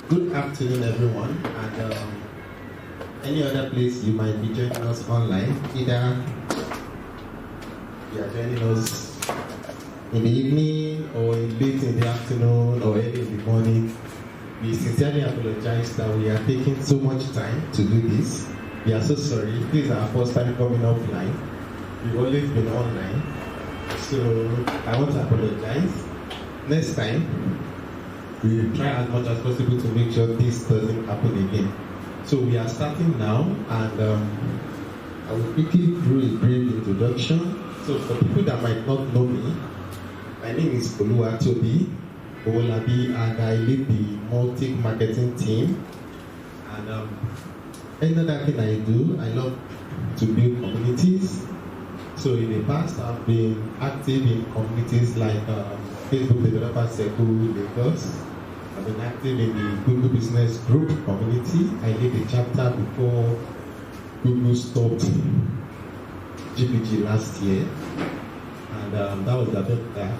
Good afternoon, everyone, and any other place you might be joining us online, either you are joining us in the evening or late in the afternoon or early in the morning. We sincerely apologize that we are taking so much time to do this. We are so sorry. This is our first time coming offline. We've always been online, so I want to apologize. Next time, we will try as much as possible to make sure this doesn't happen again. So we are starting now, and I will quickly do a brief introduction. So for people that might not know me, my name is Oluwatobi, Owolabi, and I lead the Mautic marketing team. And another thing I do, I love to build communities. So in the past, I've been active in communities like Facebook Developer Circle Lagos. I've been active in the Google Business Group community. I did a chapter before Google stopped GPG last year, and that was about that.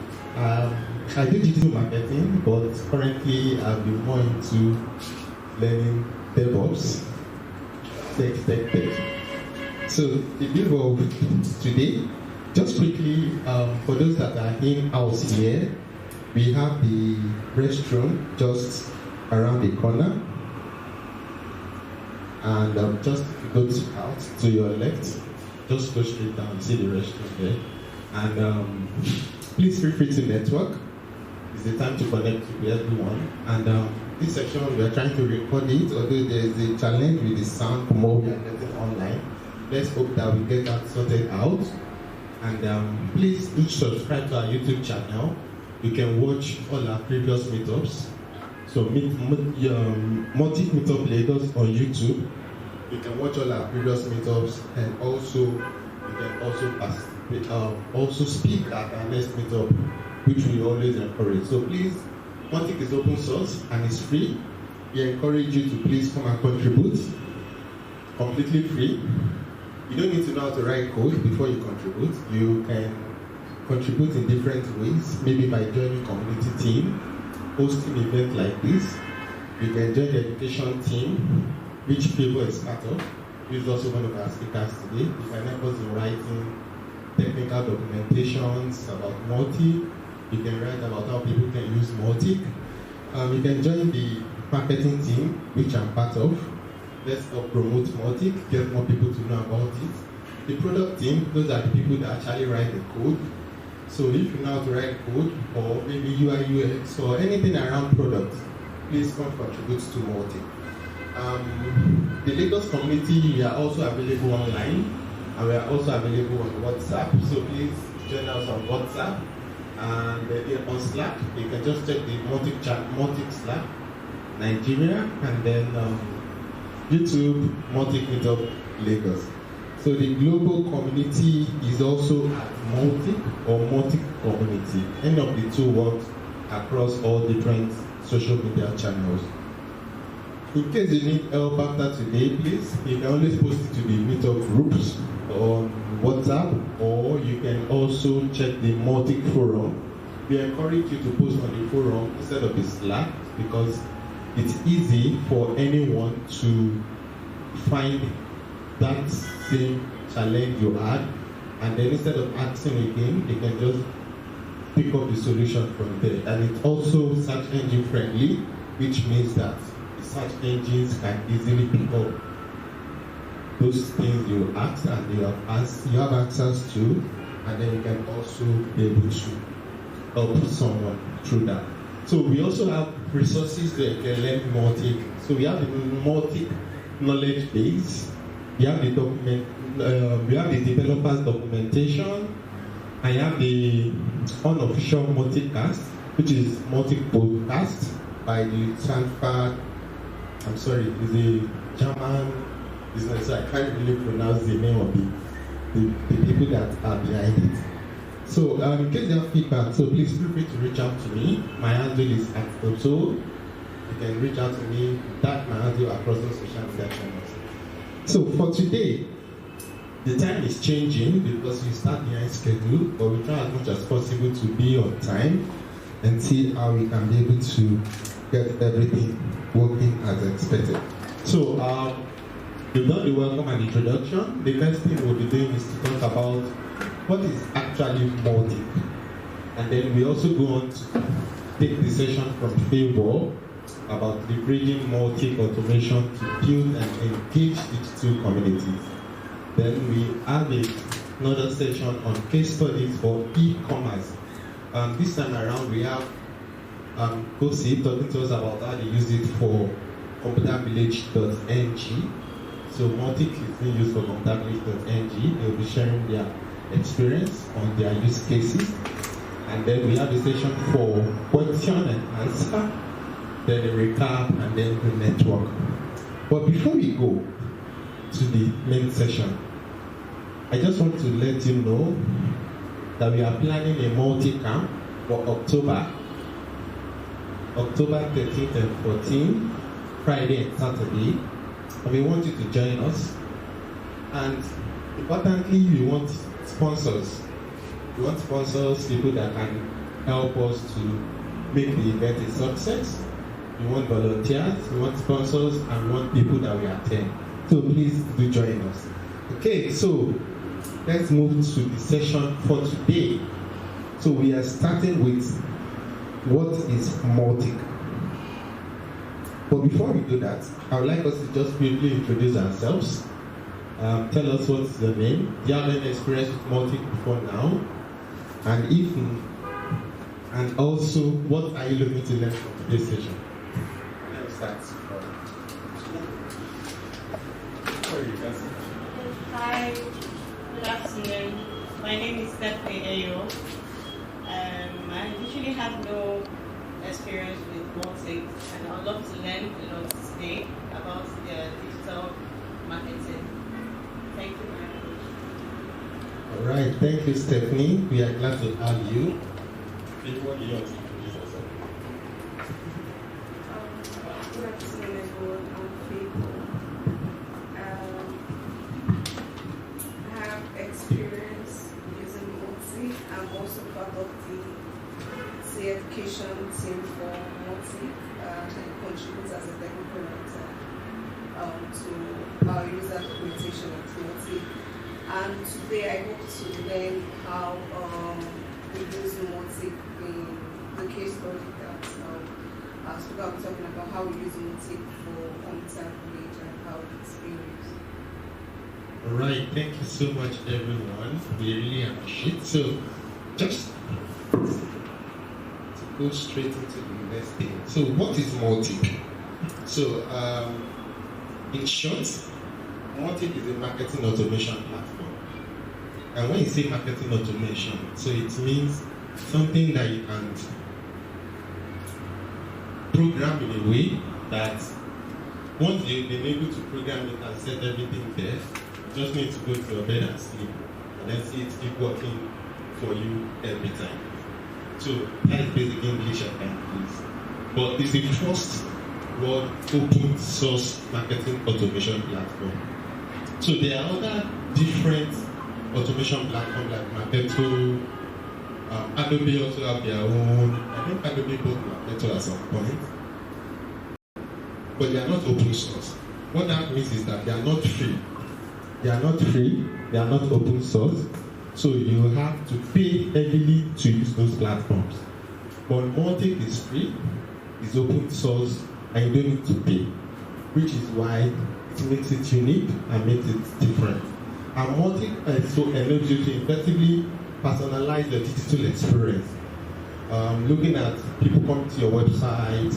I do digital marketing, but currently I've been more into learning DevOps, tech. So the view of today, just quickly, for those that are in-house here, we have the restroom just around the corner. And just go out to your left, just go straight down, see the restroom there. And please feel free to network. It's the time to connect with everyone. And this section, we are trying to record it, although there is a challenge with the sound from what we are getting online. Let's hope that we get that sorted out. And please each subscribe to our YouTube channel. You can watch all our previous meetups. So Mautic Meetup Lagos on YouTube. You can watch all our previous meetups, and also you can also speak at our next meetup, which we always encourage. So please, Mautic is open source and it's free. We encourage you to please come and contribute. Completely free. You don't need to know how to write code before you contribute. You can contribute in different ways, maybe by joining community team, hosting events like this. You can join the education team, which Favour is part of. He is also one of our speakers today. You can help us in writing technical documentations about Mautic. You can write about how people can use Mautic. You can join the marketing team, which I'm part of. Let's help promote Mautic, get more people to know about it. The product team, those are the people that actually write the code. So if you know how to write code, or maybe UI, UX, or anything around product, please come contribute to Mautic. The Lagos community, we are also available online, and we are also available on WhatsApp. So please join us on WhatsApp, and on Slack, you can just check the Mautic Slack, Nigeria, and then YouTube, Mautic Meetup Lagos. So the global community is also at Mautic or Mautic community. Any of the two works across all different social media channels. In case you need help after today, please, you can always post it to the meetup groups on WhatsApp, or you can also check the Mautic forum. We encourage you to post on the forum instead of the Slack, because it's easy for anyone to find that same challenge you had, and then instead of asking again, they can just pick up the solution from there. And it's also search engine friendly, which means that the search engines can easily pick up those things you ask and you have access to, and then you can also be able to help someone through that. So we also have resources that you can learn Mautic. So we have the Mautic knowledge base. We have the developers documentation. I have the unofficial Mautic cast, which is Mautic podcast by the Stanford. I'm sorry, it's a German business. So I can't really pronounce the name of the people that are behind it. So in case you have feedback, so please feel free to reach out to me. My handle is @Otto. You can reach out to me. That's my handle across all social media channels. So for today, the time is changing because we start behind schedule, but we try as much as possible to be on time and see how we can be able to get everything working as expected. So, we've done the welcome and introduction. The next thing we'll be doing is to talk about what is actually Mautic. And then we also go on to take the session from Favour about leveraging Mautic automation to build and engage digital communities. Then we have another session on case studies for e-commerce. This time around we have Kaosiso talking to us about how they use it for ComputerVillage.ng. So Mautic is being used for ComputerVillage.ng. They'll be sharing their experience on their use cases. And then we have a session for question and answer, then a recap, and then the network. But before we go to the main session, I just want to let you know that we are planning a multi-camp for October 13th and 14th, Friday and Saturday. And we want you to join us. And importantly, we want sponsors. We want sponsors, people that can help us to make the event a success. We want volunteers, we want sponsors, and we want people that will attend. So please do join us. Okay, so let's move to the session for today. So we are starting with what is Mautic. But before we do that, I would like us to just briefly introduce ourselves. Tell us what's your name. Do you have any experience with Mautic before now? And also, what are you looking to learn from today's session? Let's start. Hi, good afternoon. My name is Stephanie Ayo. I usually have no experience with Mautic, and I would love to learn a lot today about the digital marketing. Thank you very much. All right, thank you, Stephanie. We are glad to have you. What do you want to introduce yourself? Good afternoon, everyone. I'm Favour. I have experience using Mautic. I'm also part of the education team for Mautic and contribute as a technical writer to our user documentation of Mautic. And today I hope to learn how we use Mautic in the case study that so I'm talking about how we use Mautic for ComputerVillage and how it's being used. All right, thank you so much, everyone. We really appreciate it. So, just to go straight into the next thing. So, what is Mautic? So, in short, Mautic is a marketing automation platform. And when you say marketing automation, so it means something that you can program in a way that once you've been able to program it and set everything there, you just need to go to your bed and sleep, and then see it keep working for you every time. So that is basic English I can use. But it's the first world open source marketing automation platform. So there are other different automation platforms like Marketo. Adobe also have their own. I think Adobe bought Marketo at some point. But they are not open source. What that means is that they are not free. They are not free, they are not open source. So you have to pay heavily to use those platforms. But Mautic is free, is open source, and you don't need to pay. Which is why it makes it unique and makes it different. And Mautic also enables you to effectively personalize your digital experience. Looking at people coming to your website,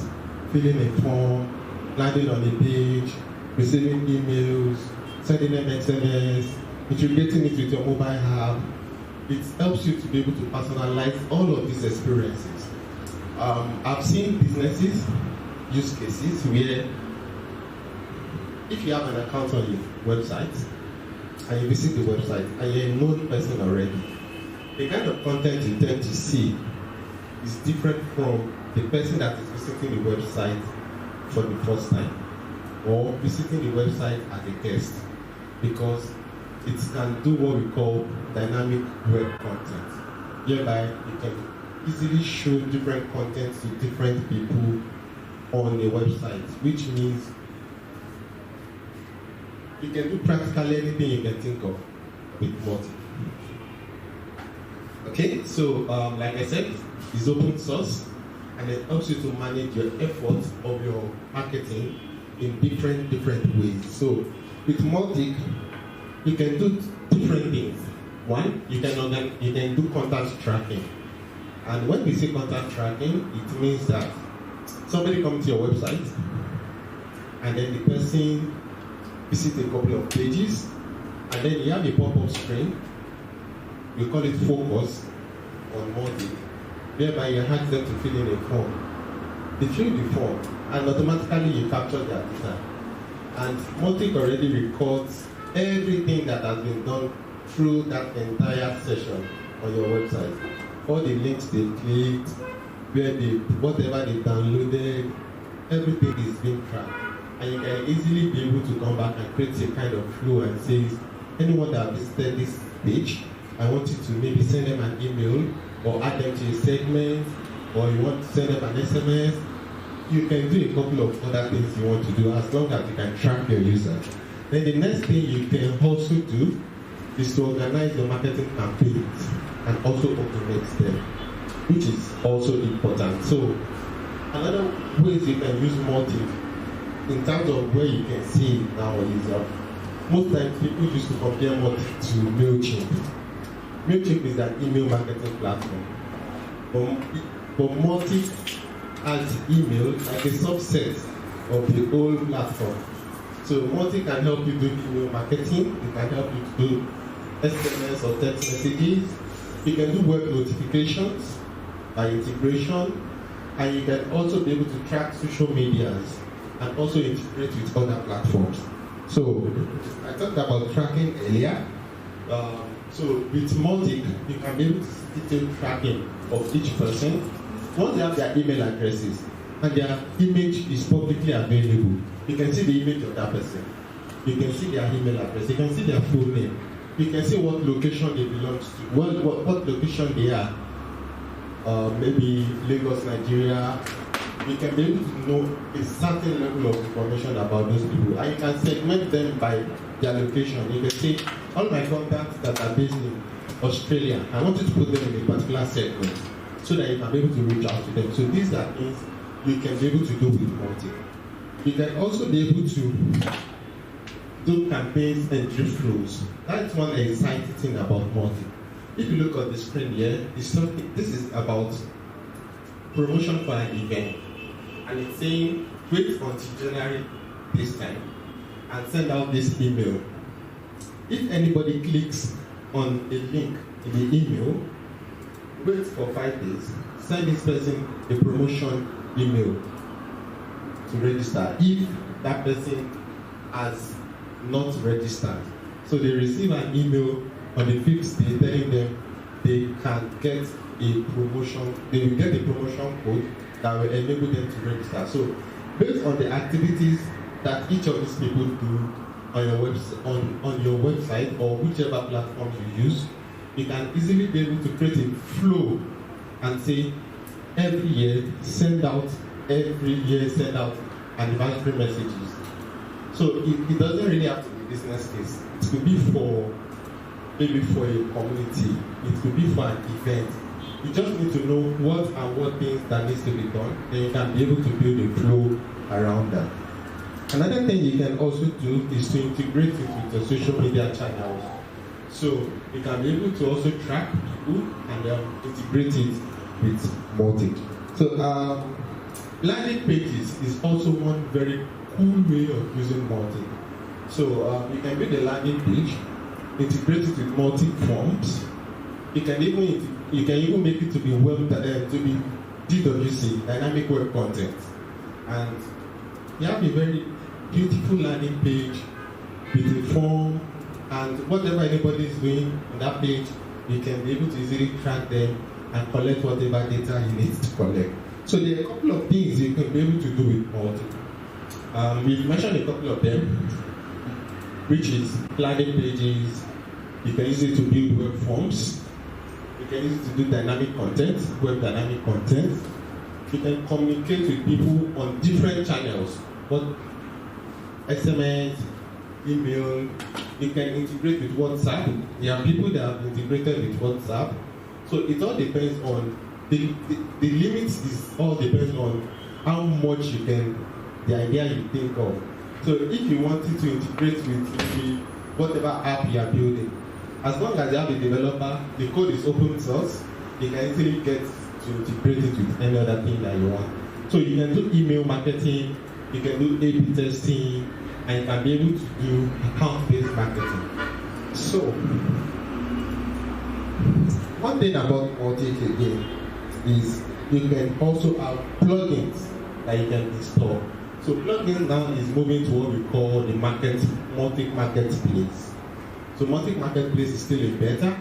filling a form, landing on a page, receiving emails, sending them SMS, integrating it with your mobile app. It helps you to be able to personalize all of these experiences. I've seen businesses use cases where if you have an account on your website and you visit the website and you're a known person already, the kind of content you tend to see is different from the person that is visiting the website for the first time or visiting the website as a guest, because it can do what we call dynamic web content, whereby you can easily show different content to different people on a website, which means you can do practically anything you can think of with Mautic. Okay, so like I said, it's open source and it helps you to manage your efforts of your marketing in different ways. So with Mautic, you can do different things. One, you can do contact tracking. And when we say contact tracking, it means that somebody comes to your website and then the person visits a couple of pages and then you have a pop-up screen. We call it focus on Mautic, whereby you ask them to fill in a form. They fill the form and automatically you capture their data. And Mautic already records everything that has been done through that entire session on your website. All the links they clicked, whatever they downloaded, everything is being tracked. And you can easily be able to come back and create a kind of flow and say, anyone that visited this page, I want you to maybe send them an email or add them to a segment, or you want to send them an SMS. You can do a couple of other things you want to do as long as you can track your users. Then the next thing you can also do is to organize your marketing campaigns and also automate them, which is also important. So another ways you can use Mautic in terms of where you can see it now is most times people used to compare Mautic to MailChimp. MailChimp is an email marketing platform. But Mautic has email like a subset of the whole platform. So Mautic can help you do email marketing, it can help you to do SMS or text messages, you can do web notifications by integration, and you can also be able to track social medias and also integrate with other platforms. So I talked about tracking earlier. So with Mautic, you can be able to see detailed tracking of each person. Once they have their email addresses and their image is publicly available, you can see the image of that person. You can see their email address. You can see their full name. You can see what location they belong to, what location they are. Maybe Lagos, Nigeria. You can be able to know a certain level of information about those people. And you can segment them by their location. You can say, all my contacts that are based in Australia, I want you to put them in a particular segment so that you can be able to reach out to them. So these are things you can be able to do with Mautic. You can also be able to do campaigns and drift flows. That's one exciting thing about Mautic. If you look at the screen here, this is about promotion for an event. And it's saying, wait until January this time and send out this email. If anybody clicks on a link in the email, wait for 5 days, send this person a promotion email to register if that person has not registered. So they receive an email on the 5th day telling them they can get a promotion, they will get a promotion code that will enable them to register. So based on the activities that each of these people do on your website or whichever platform you use, you can easily be able to create a flow and say every year send out anniversary messages. So it doesn't really have to be business case. It could be maybe for a community. It could be for an event. You just need to know what things that needs to be done. Then you can be able to build a flow around that. Another thing you can also do is to integrate it with your social media channels. So you can be able to also track people and integrate it with Mautic. So landing pages is also one very cool way of using Mautic. So you can build a landing page, integrate it with Mautic forms. You can even make it to be DWC, dynamic web content, and you have a very beautiful landing page with a form, and whatever anybody is doing on that page, you can be able to easily track them and collect whatever data you need to collect. So there are a couple of things you can be able to do with Mautic. We've mentioned a couple of them, which is landing pages. You can use it to build web forms. You can use it to do dynamic content, web dynamic content. you can communicate with people on different channels, but SMS, email, you can integrate with WhatsApp. There are people that have integrated with WhatsApp. So it all depends on, the limits is all depends on how much you can, the idea you think of. So if you wanted to integrate with whatever app you are building, as long as you have a developer, the code is open source, you can easily get to integrate it with any other thing that you want. So you can do email marketing, you can do A/B testing, and you can be able to do account-based marketing. So, one thing about Mautic again is you can also have plugins that you can install. So plugins now is moving to what we call the Mautic Marketplace. So Mautic Marketplace is still a beta,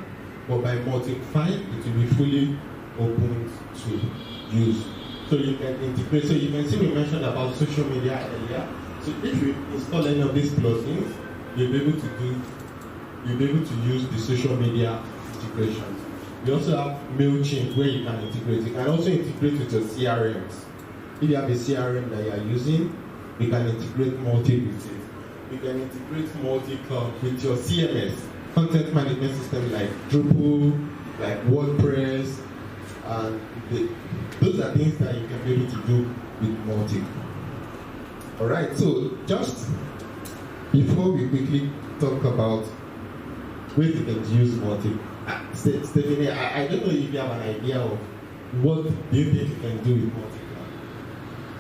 but by Mautic 5, it will be fully open to use. So you can integrate. So you can see we mentioned about social media earlier. So if you install any of these plugins, you'll be able to use the social media integrations. We also have MailChimp where you can integrate. You can also integrate with your CRMs. If you have a CRM that you are using, you can integrate Mautic with it. You can integrate Mautic with your CMS, content management system like Drupal, like WordPress, and those are things that you can be able to do with Mautic. Alright, so just before we quickly talk about ways you can use Mautic, Stephanie, I don't know if you have an idea of what do you think you can do with Mautic.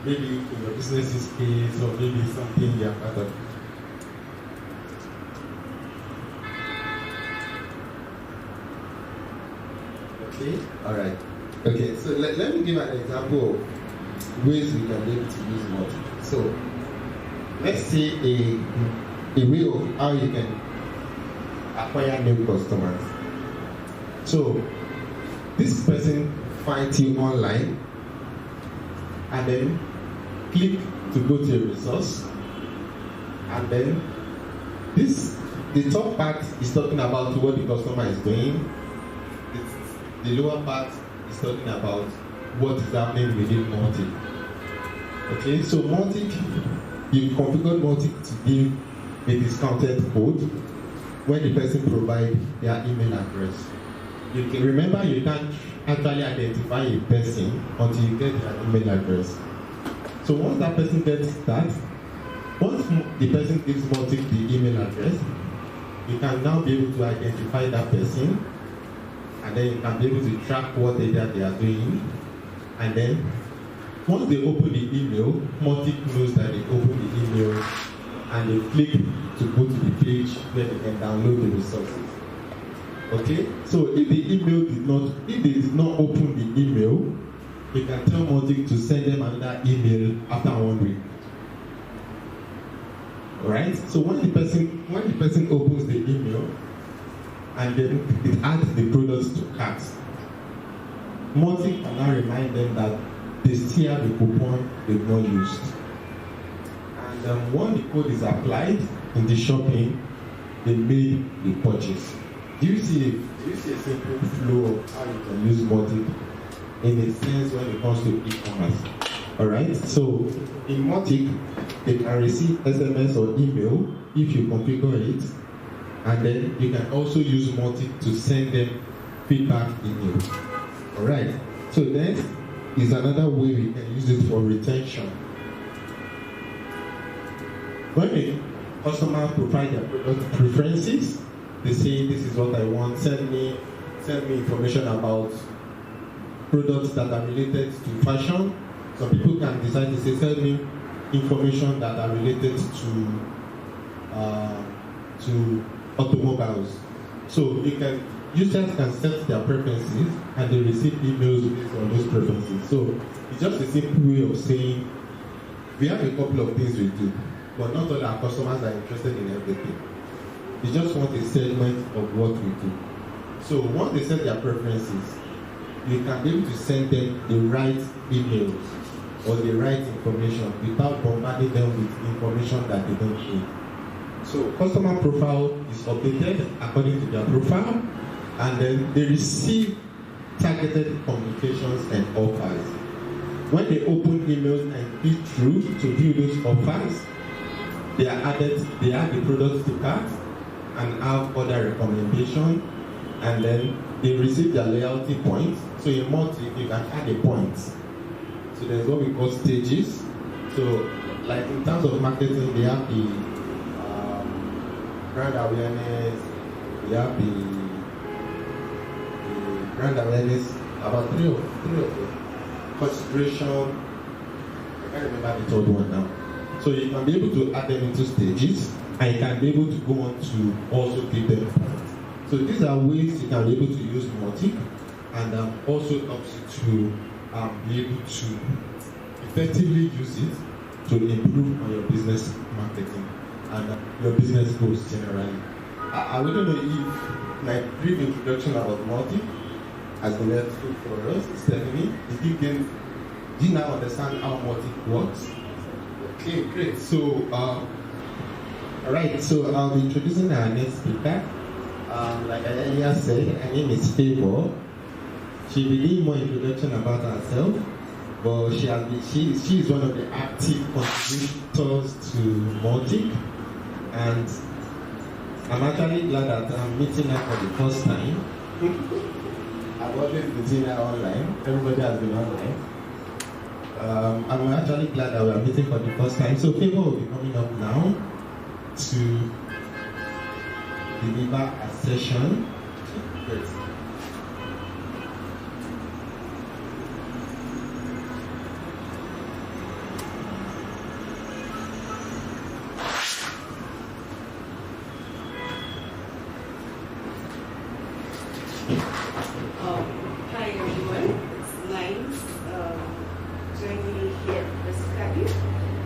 Maybe in your business's case, or maybe something you're part of. Okay, alright. Okay, so let me give an example of ways we can be able to use Mautic. So, let's say a way of how you can acquire new customers. So, this person finds you online and then click to go to a resource, and then the top part is talking about what the customer is doing. The lower part is talking about what is happening within Mautic. Okay, so Mautic, you configure Mautic to give a discounted code when the person provides their email address. You can remember you can't actually identify a person until you get their email address. So once that person gets that, once the person gives Mautic the email address, you can now be able to identify that person, and then you can be able to track what they are doing. And then once they open the email, Mautic knows that they opened the email, and they click to go to the page where they can download the resources. Okay, so if they did not open the email, you can tell Mautic to send them another email after 1 week. Alright, so when the person opens the email and then it adds the products to cart, Mautic can now remind them that they still have the coupon they've not used. And when the code is applied in the shopping, they made the purchase. Do you see a simple flow of how you can use Mautic in a sense when it comes to e-commerce? Alright, so in Mautic, they can receive SMS or email if you configure it, and then you can also use Mautic to send them feedback email. Alright, so then is another way we can use it for retention. When a customer provides their product preferences, they say this is what I want, send me information about products that are related to fashion. So people can decide to say, send me information that are related to automobiles. So users can set their preferences and they receive emails based on those preferences. So it's just a simple way of saying we have a couple of things we do, but not all our customers are interested in everything. They just want a segment of what we do. So once they set their preferences, you can be able to send them the right emails or the right information without bombarding them with information that they don't need. So customer profile is updated according to their profile, and then they receive targeted communications and offers. when they open emails and click through to view those offers, they add the products to cart and have other recommendation, and then they receive their loyalty points. So in Mautic, you can add a point. So there's what we call stages. So like in terms of marketing, they have the brand awareness, they have the brand awareness, about three of them. Consideration, I can't remember the third one now. So you can be able to add them into stages, and you can be able to go on to also give them points. So these are ways you can be able to use Mautic, and also helps you to be able to effectively use it to improve on your business marketing and your business goals generally. I wouldn't know if my brief introduction about Mautic has been helpful for us. Stephanie, do you now understand how Mautic works? Okay, great. So, alright, so I'll be introducing our next speaker. Like I earlier said, her name is Favour. She will need more introduction about herself, but she is one of the active contributors to Mautic, and I'm actually glad that I'm meeting her for the first time. I've always been seeing her online. Everybody has been online. I'm actually glad that we are meeting for the first time. So Favour will be coming up now to deliver a session. Great. Hi everyone, it's nice joining you here physically,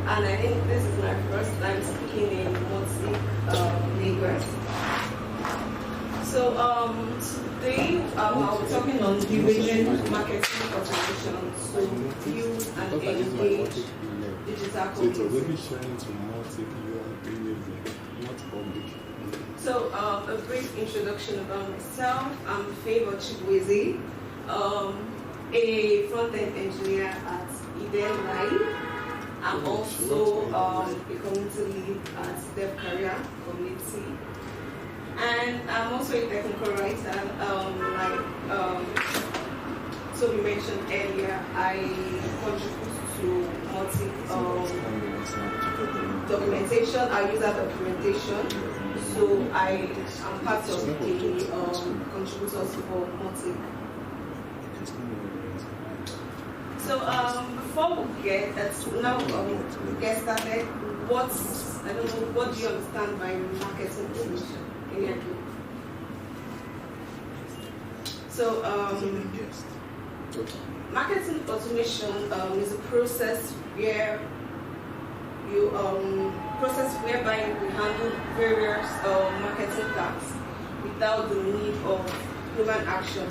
and I think this is my first time speaking in Mautic, Lagos. So today I'll be talking on building marketing automation to build and engage digital communities. So a brief introduction about myself. I'm Favour Chibueze, a front-end engineer at Eden Live. I'm also a community lead at Dev Career Community. And I'm also a technical writer. So we mentioned earlier, I contribute to Mautic documentation, our user documentation. So I am part of the contributors for Mautic. So before we get started, what do you understand by marketing automation? So marketing automation is a process whereby we handle various marketing tasks without the need of human action.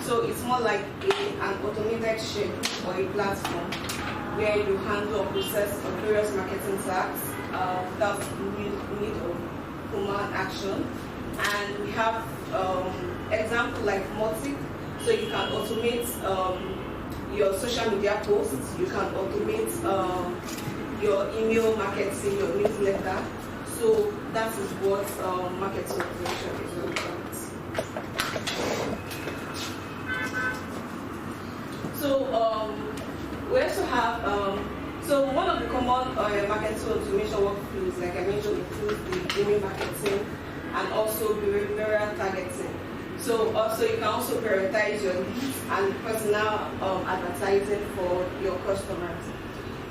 So it's more like an automated schedule or a platform where you handle or process various marketing tasks without the need of human action. And we have example like Mautic, so you can automate your social media posts, you can automate your email marketing, your newsletter. So that is what marketing automation is all about. So we also have so one of the common marketing automation workflows, like I mentioned, includes the email marketing and also behavioral targeting. So also you can also prioritize your leads and personal advertising for your customers.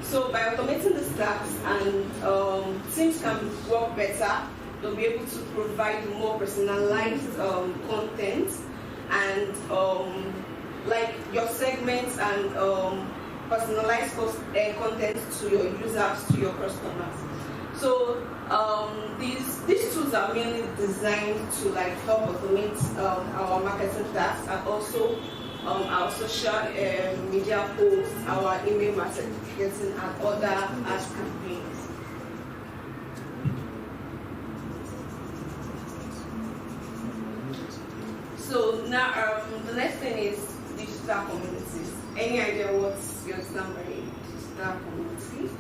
So by automating the tasks, and teams can work better, they'll be able to provide more personalized content and like your segments and personalized content to your users, to your customers. So these tools are mainly designed to like help automate our marketing tasks and also our social media posts, our email marketing and other ad campaigns. So now the next thing is digital communities. Any idea what you understand by digital community?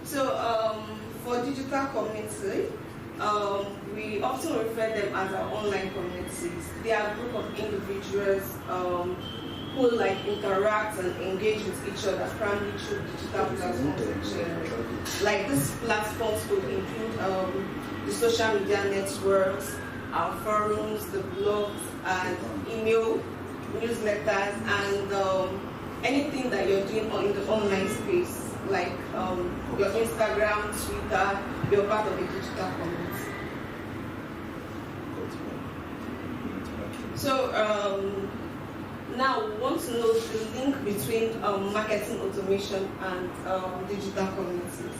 So for digital community, we often refer them as our online communities. They are a group of individuals who like interact and engage with each other primarily through digital platforms. Like these platforms could include the social media networks, our forums, the blogs, and email, newsletters, and anything that you're doing in the online space, like your Instagram, Twitter, you're part of a digital community. So now we want to know the link between marketing automation and digital communities.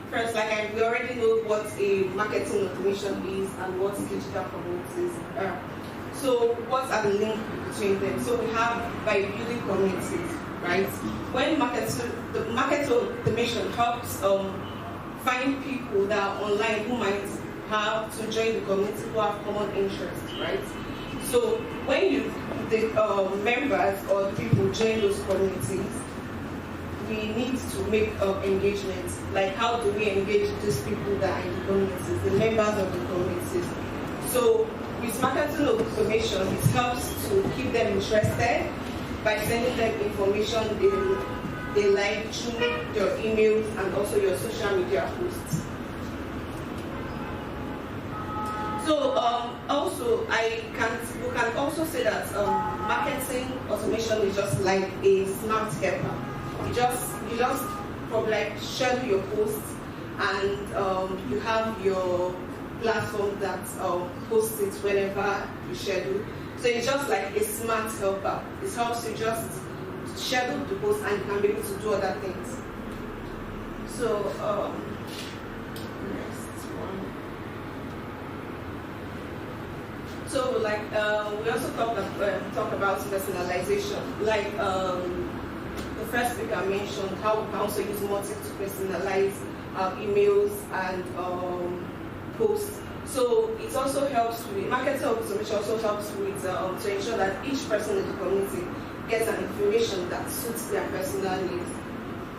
First, we already know what a marketing automation is and what digital communities are. So what are the links between them? So we have by building communities, right? When the marketing automation helps find people that are online who might have to join the community who have common interests, right? So when the members or the people join those communities, we need to make engagement. Like, how do we engage these people that are in the communities, the members of the communities? So with marketing automation, it helps to keep them interested by sending them information they like through your emails and also your social media posts. So also, we can also say that marketing automation is just like a smart helper. You just probably like schedule your posts, and you have your platform that posts it whenever you schedule. So it's just like a smart helper. It helps you just schedule the post, and you can be able to do other things. So next one. So we also talk about personalization. Like the first speaker mentioned, how we can also use Mautic to personalize our emails and posts. So it also helps with marketing automation. Also helps with to ensure that each person in the community gets an information that suits their personal needs.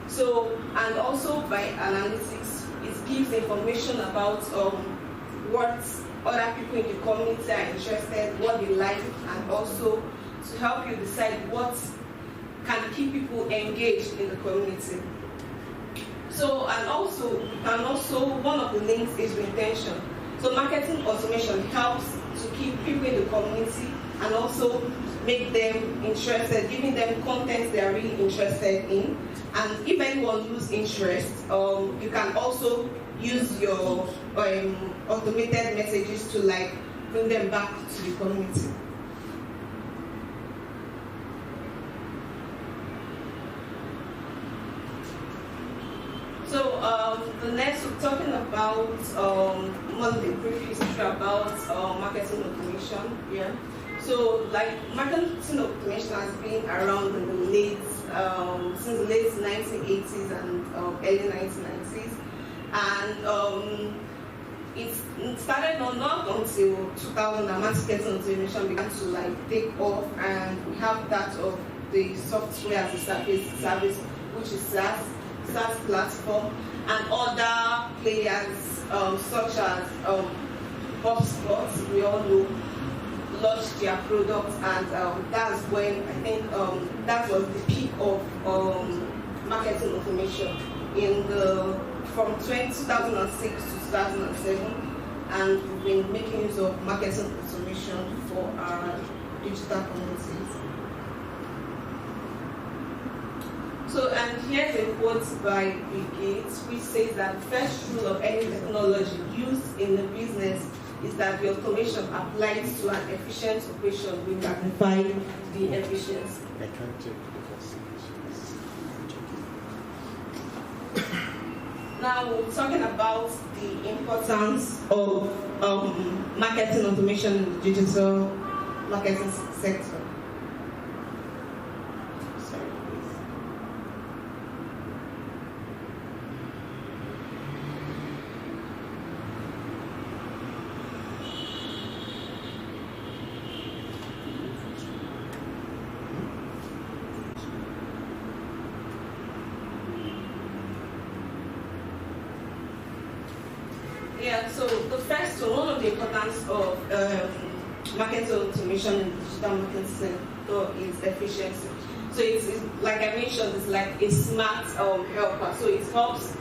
So, and also by analytics, it gives information about what other people in the community are interested, what they like, and also to help you decide what can keep people engaged in the community. So, and also one of the links is retention. So marketing automation helps to keep people in the community and also make them interested, giving them content they are really interested in. And if anyone loses interest, you can also use your automated messages to bring them back to the community. So the next, we're talking about the brief history about marketing automation. Yeah. So marketing automation has been around in the since the late 1980s and early 1990s, and it started not until 2000 that marketing automation began to take off, and we have that of the software as a service, which is SaaS platform, and other players such as HubSpot, we all know, launched their products, and that's when I think that was the peak of marketing automation from 2006 to 2007, and we've been making use of marketing automation for our digital communities. So, and here's a quote by Bill Gates, which says that the first rule of any technology used in the business is that the automation applied to an efficient operation will magnify the efficiency. I can't check Now, we're talking about the importance of marketing automation in the digital marketing sector. Yeah, so the first one of the importance of marketing automation and digital marketing is efficiency. So it's like I mentioned, it's like a smart helper. So it helps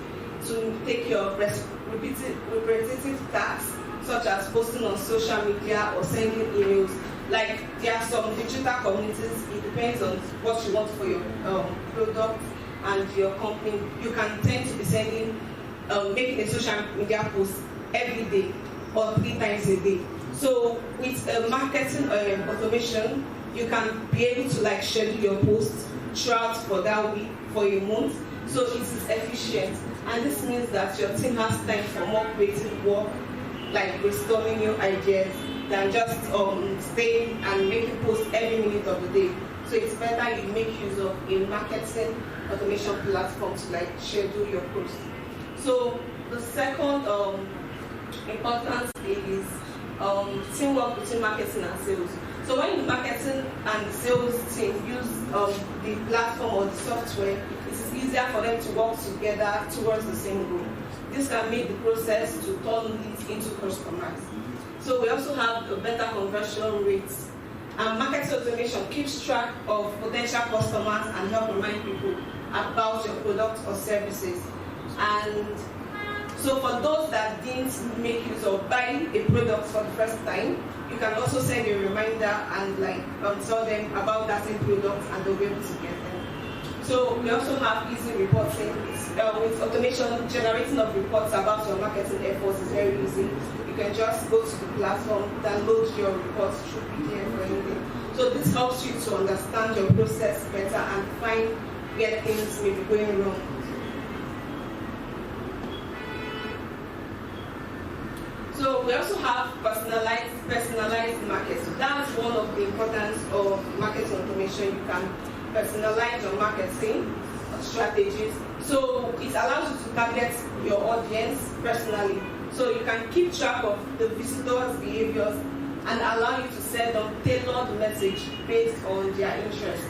to take care of repetitive tasks such as posting on social media or sending emails. Like there are some digital communities, it depends on what you want for your product and your company. You can tend to be sending, making a social media post every day or 3 times a day. So with marketing automation, you can be able to like schedule your posts throughout for that week, for a month. So it is efficient, and this means that your team has time for more creative work, like brainstorming new ideas, than just staying and making posts every minute of the day. So it's better you make use of a marketing automation platform to like schedule your posts. So the second importance is teamwork between marketing and sales. So when the marketing and sales team use the platform or the software, it is easier for them to work together towards the same goal. This can make the process to turn leads into customers. So we also have a better conversion rates. And marketing automation keeps track of potential customers and help remind people about your products or services. And so for those that didn't make use of buying a product for the first time, you can also send a reminder and like tell them about that same product, and they'll be able to get them. So we also have easy reporting. With automation, generating of reports about your marketing efforts is very easy. You can just go to the platform, download your reports through PDF or anything. So this helps you to understand your process better and find where things may be going wrong. So we also have personalized marketing. So that's one of the importance of marketing automation. You can personalize your marketing strategies. So it allows you to target your audience personally. So you can keep track of the visitors' behaviors and allow you to send them tailored message based on their interests.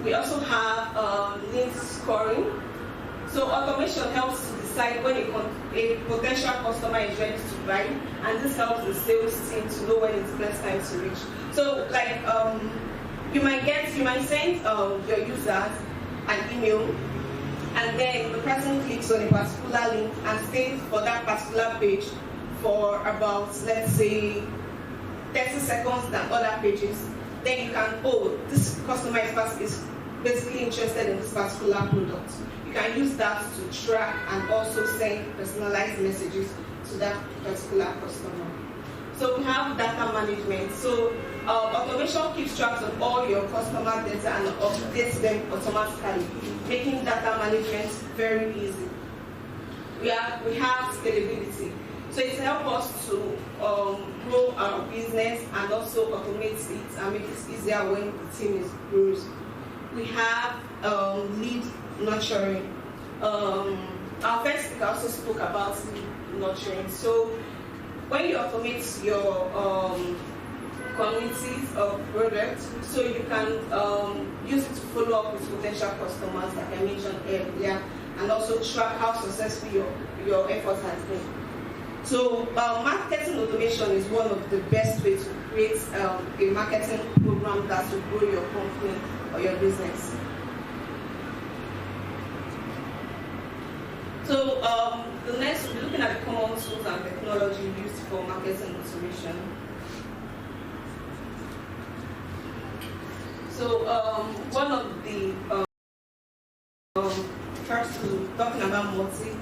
We also have link scoring. So automation helps to decide when a potential customer is ready to buy, and this helps the sales team to know when it's best time to reach. So like you might send your users an email, and then the person clicks on a particular link and stays for that particular page for about, let's say, 30 seconds than other pages. Then you can, this customer is basically interested in this particular product. You can use that to track and also send personalized messages to that particular customer. So we have data management. So automation keeps track of all your customer data and updates them automatically, making data management very easy. We have scalability. So it helps us to grow our business and also automate it and make it easier when the team grows. We have lead nurturing. Our first speaker also spoke about lead nurturing. So when you automate your communities of products, so you can use it to follow up with potential customers, like I mentioned earlier, and also track how successful your effort has been. So marketing automation is one of the best ways to create a marketing program that will grow your company or your business. So the next, we'll be looking at the common tools and technology used for marketing automation. So one of the first, talking about Mautic,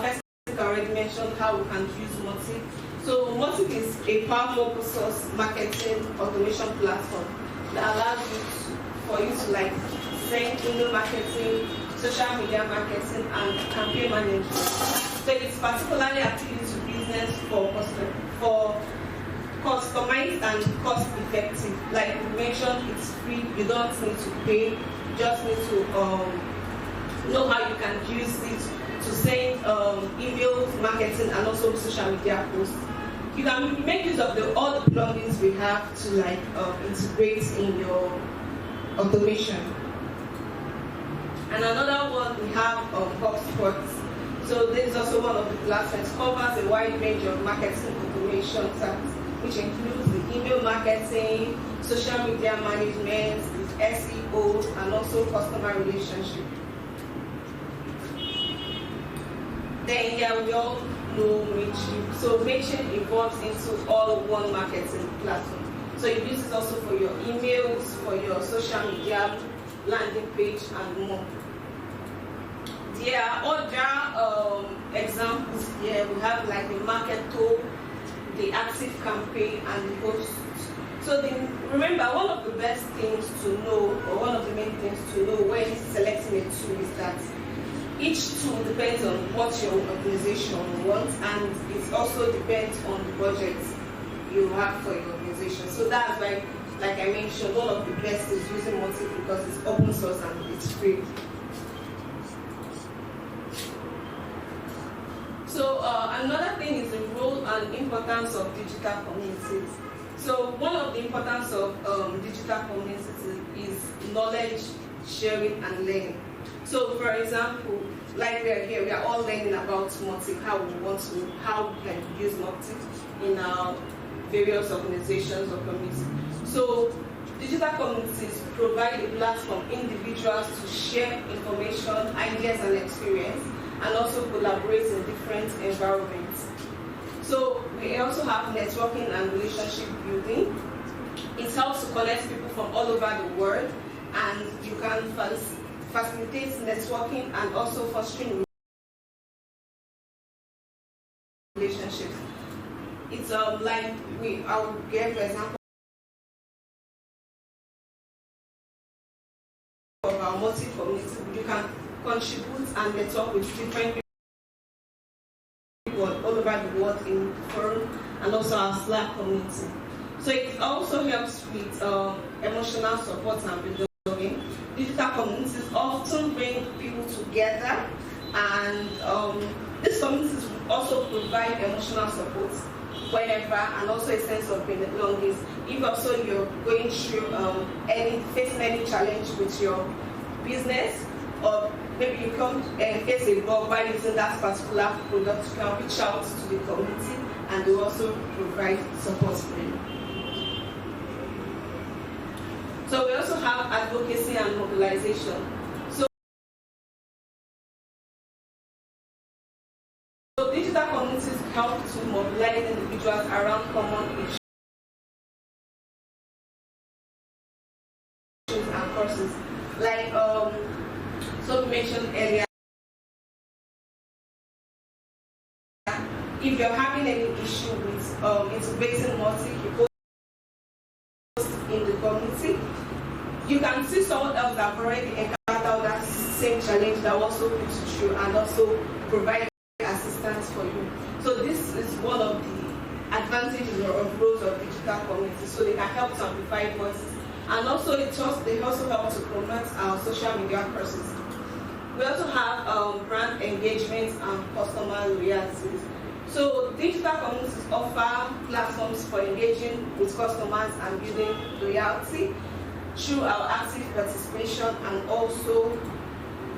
first I already mentioned how we can use Mautic. So Mautic is a powerful open source marketing automation platform that allows for you to like send email marketing, social media marketing, and campaign management. So it's particularly appealing to business for customized and cost effective. Like we mentioned, it's free. You don't need to pay. You just need to know how you can use it to send emails, marketing, and also social media posts. You can make use of all the plugins we have to like integrate in your automation. And another one we have HubSpot. So this is also one of the platforms. Covers a wide range of marketing automation tasks, which includes the email marketing, social media management, the SEO, and also customer relationship. Then we all know Mailchimp. So Mailchimp evolves into all-one marketing platform. So it uses also for your emails, for your social media, landing page, and more. There are other examples here. We have like the Marketo, the Active Campaign, and the Host. So remember, one of the best things to know, or one of the main things to know when selecting a tool is that each tool depends on what your organization wants, and it also depends on the budget you have for your organization. So that's why, like I mentioned, one of the best is using Mautic because it's open source and it's free. So another thing is the role and importance of digital communities. So one of the importance of digital communities is knowledge sharing and learning. So for example, like we are here, we are all learning about Mautic, how we can use Mautic in our various organizations or communities. So digital communities provide a platform for individuals to share information, ideas, and experience, and also collaborate in different environments. So we also have networking and relationship building. It helps to connect people from all over the world, and you can facilitate networking and also fostering relationships. It's like I'll give an example of our Mautic community. You can contribute and network with different people all over the world in forum and also our Slack community. So it also helps with emotional support and belonging. Digital communities often bring people together, and these communities also provide emotional support whenever, and also a sense of belonging. If also you're going through facing any challenge with your business, or maybe you come and face a bug by using that particular product, you can reach out to the community and they also provide support for you. So we also have advocacy and mobilization. So digital communities help to mobilize individuals around common issues and causes. Like so we mentioned earlier, if you're having any issue with integrating Mautic, you post in the community. You can see someone else that already encountered that same challenge that also puts you through and also provide assistance for you. So this is one of the advantages or roles of digital communities. So they can help to amplify voices, and also they also help to promote our social media courses. We also have brand engagement and customer loyalty. So digital communities offer platforms for engaging with customers and building loyalty through our active participation, and also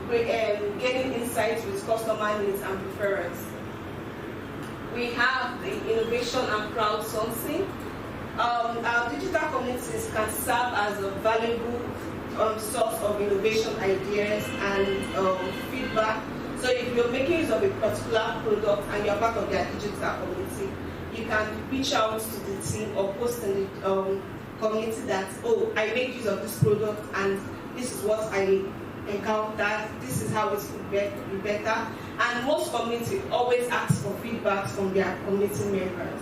getting insights with customer needs and preference. We have the innovation and crowdsourcing. Our digital communities can serve as a valuable source of innovation ideas and feedback. So if you're making use of a particular product and you're part of their digital community, you can reach out to the team or post in the community that, oh, I make use of this product and this is what I encountered, this is how it could be better. And most communities always ask for feedback from their community members.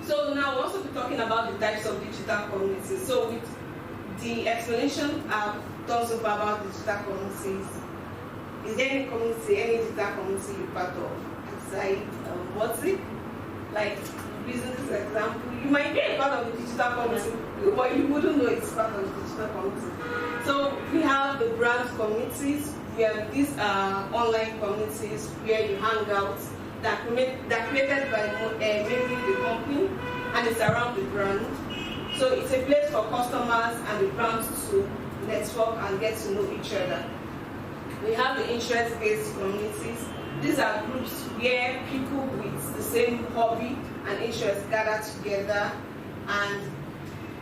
So now we'll also be talking about the types of digital communities. So with the explanation I've done so far about digital communities, is there any community, any digital community you're part of outside Mautic? Like using this example, you might be a part of the digital community, but you wouldn't know it's part of the digital community. So we have the brand communities, where these are online communities where you hang out, that created by mainly the company, and it's around the brand. So it's a place for customers and the brands to network and get to know each other. We have the interest-based communities. These are groups where people with the same hobby and interest gather together, and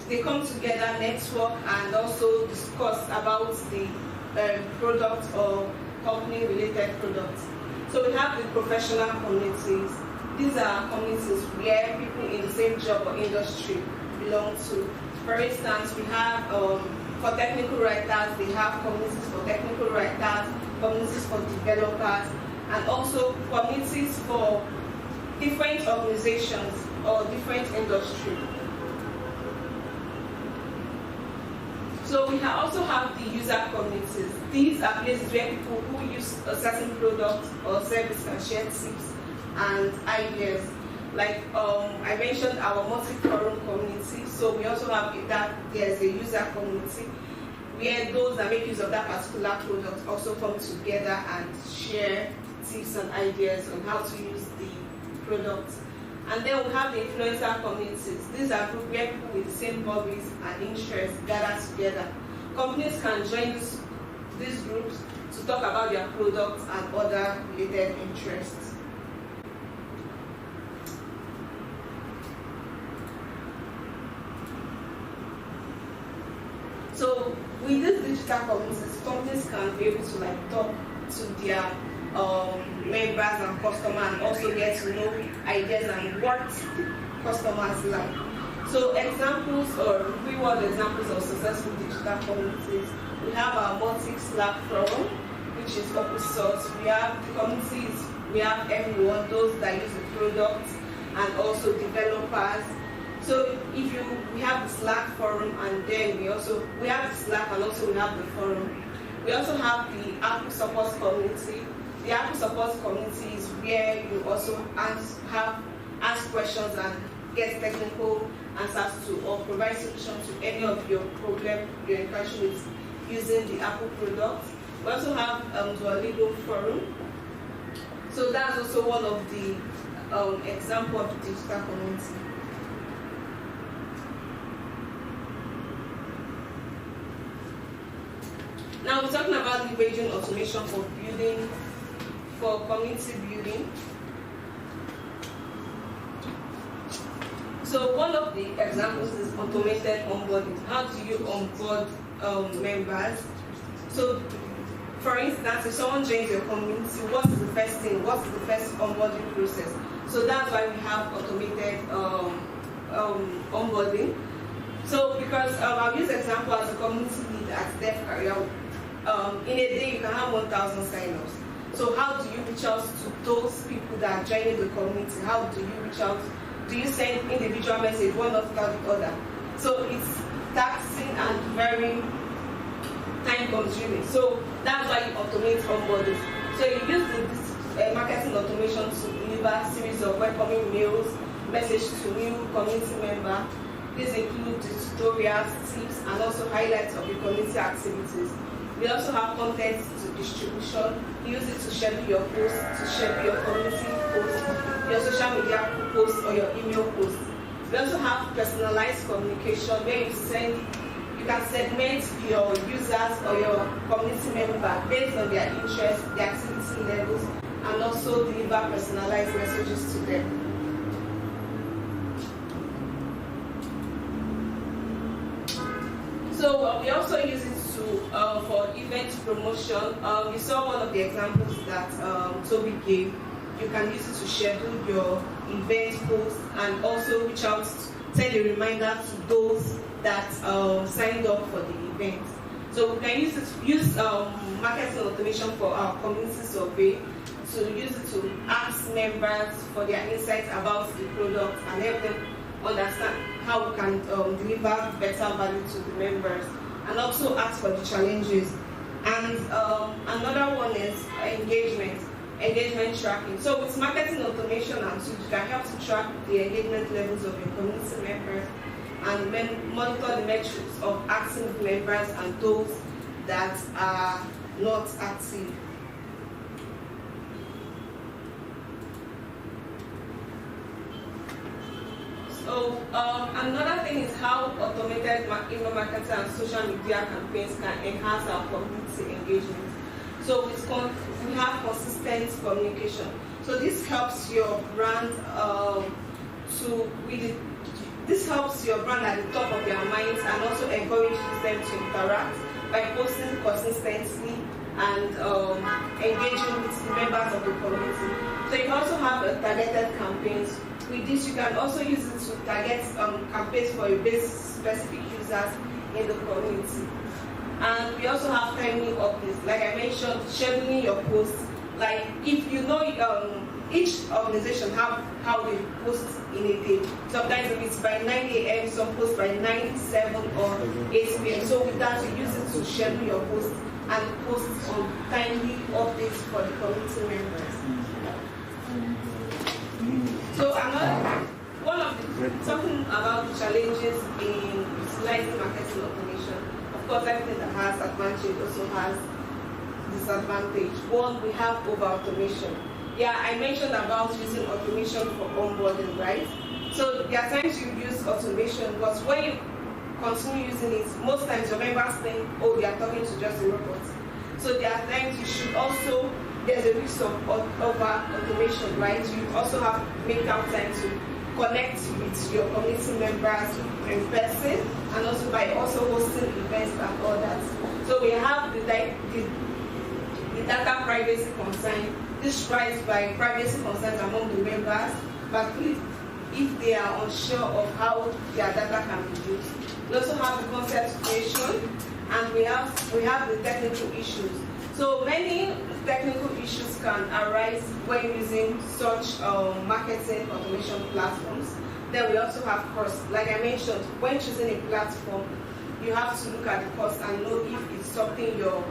they come together, network, and also discuss about the product or company-related products. So we have the professional communities. These are communities where people in the same job or industry belong to. For instance, we have for technical writers, they have communities for technical writers, communities for developers, and also communities for different organizations or different industry. So we also have the user communities. These are places where people who use a certain product or service can share tips and ideas. Like I mentioned our Mautic forum community, so we also have that there's a user community where those that make use of that particular product also come together and share tips and ideas on how to use the product. And then we have the influencer communities. These are groups where people with the same hobbies and interests gather together. Companies can join these groups to talk about their products and other related interests. So with these digital communities, companies can be able to talk to their members and customers, and also get to know ideas and what customers like. So examples or real-world examples of successful digital communities, we have our Mautic Slack forum, which is open source. We have the communities, we have everyone, those that use the product, and also developers. So if we have the Slack forum, and then we have the Slack, and also we have the forum. We also have the Apple support community. The Apple support community is where you also ask questions and get technical answers to or provide solutions to any of your problem you're encountering with using the Apple product. We also have the Owolabi forum. So that's also one of the example of the digital community. Now we're talking about leveraging automation for community building. So one of the examples is automated onboarding. How do you onboard members? So for instance, if someone joins your community, what is the first thing? What is the first onboarding process? So that's why we have automated onboarding. So because I'll use example as a community lead at Dev Career. In a day, you can have 1,000 sign-ups. So how do you reach out to those people that are joining the community? How do you reach out? Do you send individual message, one after the other? So it's taxing and very time-consuming. So that's why you automate onboarding. So you use the marketing automation to deliver a series of welcoming mails, message to new community member. These include tutorials, tips, and also highlights of your community activities. We also have content to distribution. You use it to schedule your posts, to schedule your community posts, your social media posts, or your email posts. We also have personalized communication where you can segment your users or your community member based on their interests, their activity levels, and also deliver personalized messages to them. So we also use it for event promotion. You saw one of the examples that Toby gave. You can use it to schedule your event posts and also reach out, send a reminder to those that signed up for the event. So we can use marketing automation for our community survey, to use it to ask members for their insights about the product and help them understand how we can deliver better value to the members, and also ask for the challenges. And another one is engagement tracking. So with marketing automation and tools, you can help to track the engagement levels of your community members and monitor the metrics of active members and those that are not active. So another thing is how automated email marketing and social media campaigns can enhance our community engagement. So we have consistent communication. So this helps your brand this helps your brand at the top of their minds and also encourages them to interact by posting consistently and engaging with members of the community. So you also have targeted campaigns. With this, you can also use it to target campaigns for your specific users in the community. And we also have timely updates. Like I mentioned, scheduling your posts. Like if you know each organization have how they post in a day. Sometimes if it's by 9 a.m., some post by 9, 7, or 8 p.m. So with that, you use it to schedule your posts and post on timely updates for the community members. So talking about the challenges in utilizing marketing automation. Of course, everything that has advantage also has disadvantage. One, we have over-automation. Yeah, I mentioned about using automation for onboarding, right? So there are times you use automation, but when you continue using it, most times your members think, oh, they are talking to just a robot. So there are times you should also, there's a risk of over-automation, right? You also have to make out time to connect with your community members in person, and also by also hosting events and all that. So we have the data privacy concern. This rise by privacy concerns among the members, but if they are unsure of how their data can be used. We also have the concept creation, and we have the technical issues. So many technical issues can arise when using such marketing automation platforms. Then we also have cost. Like I mentioned, when choosing a platform, you have to look at the cost and know if it's something your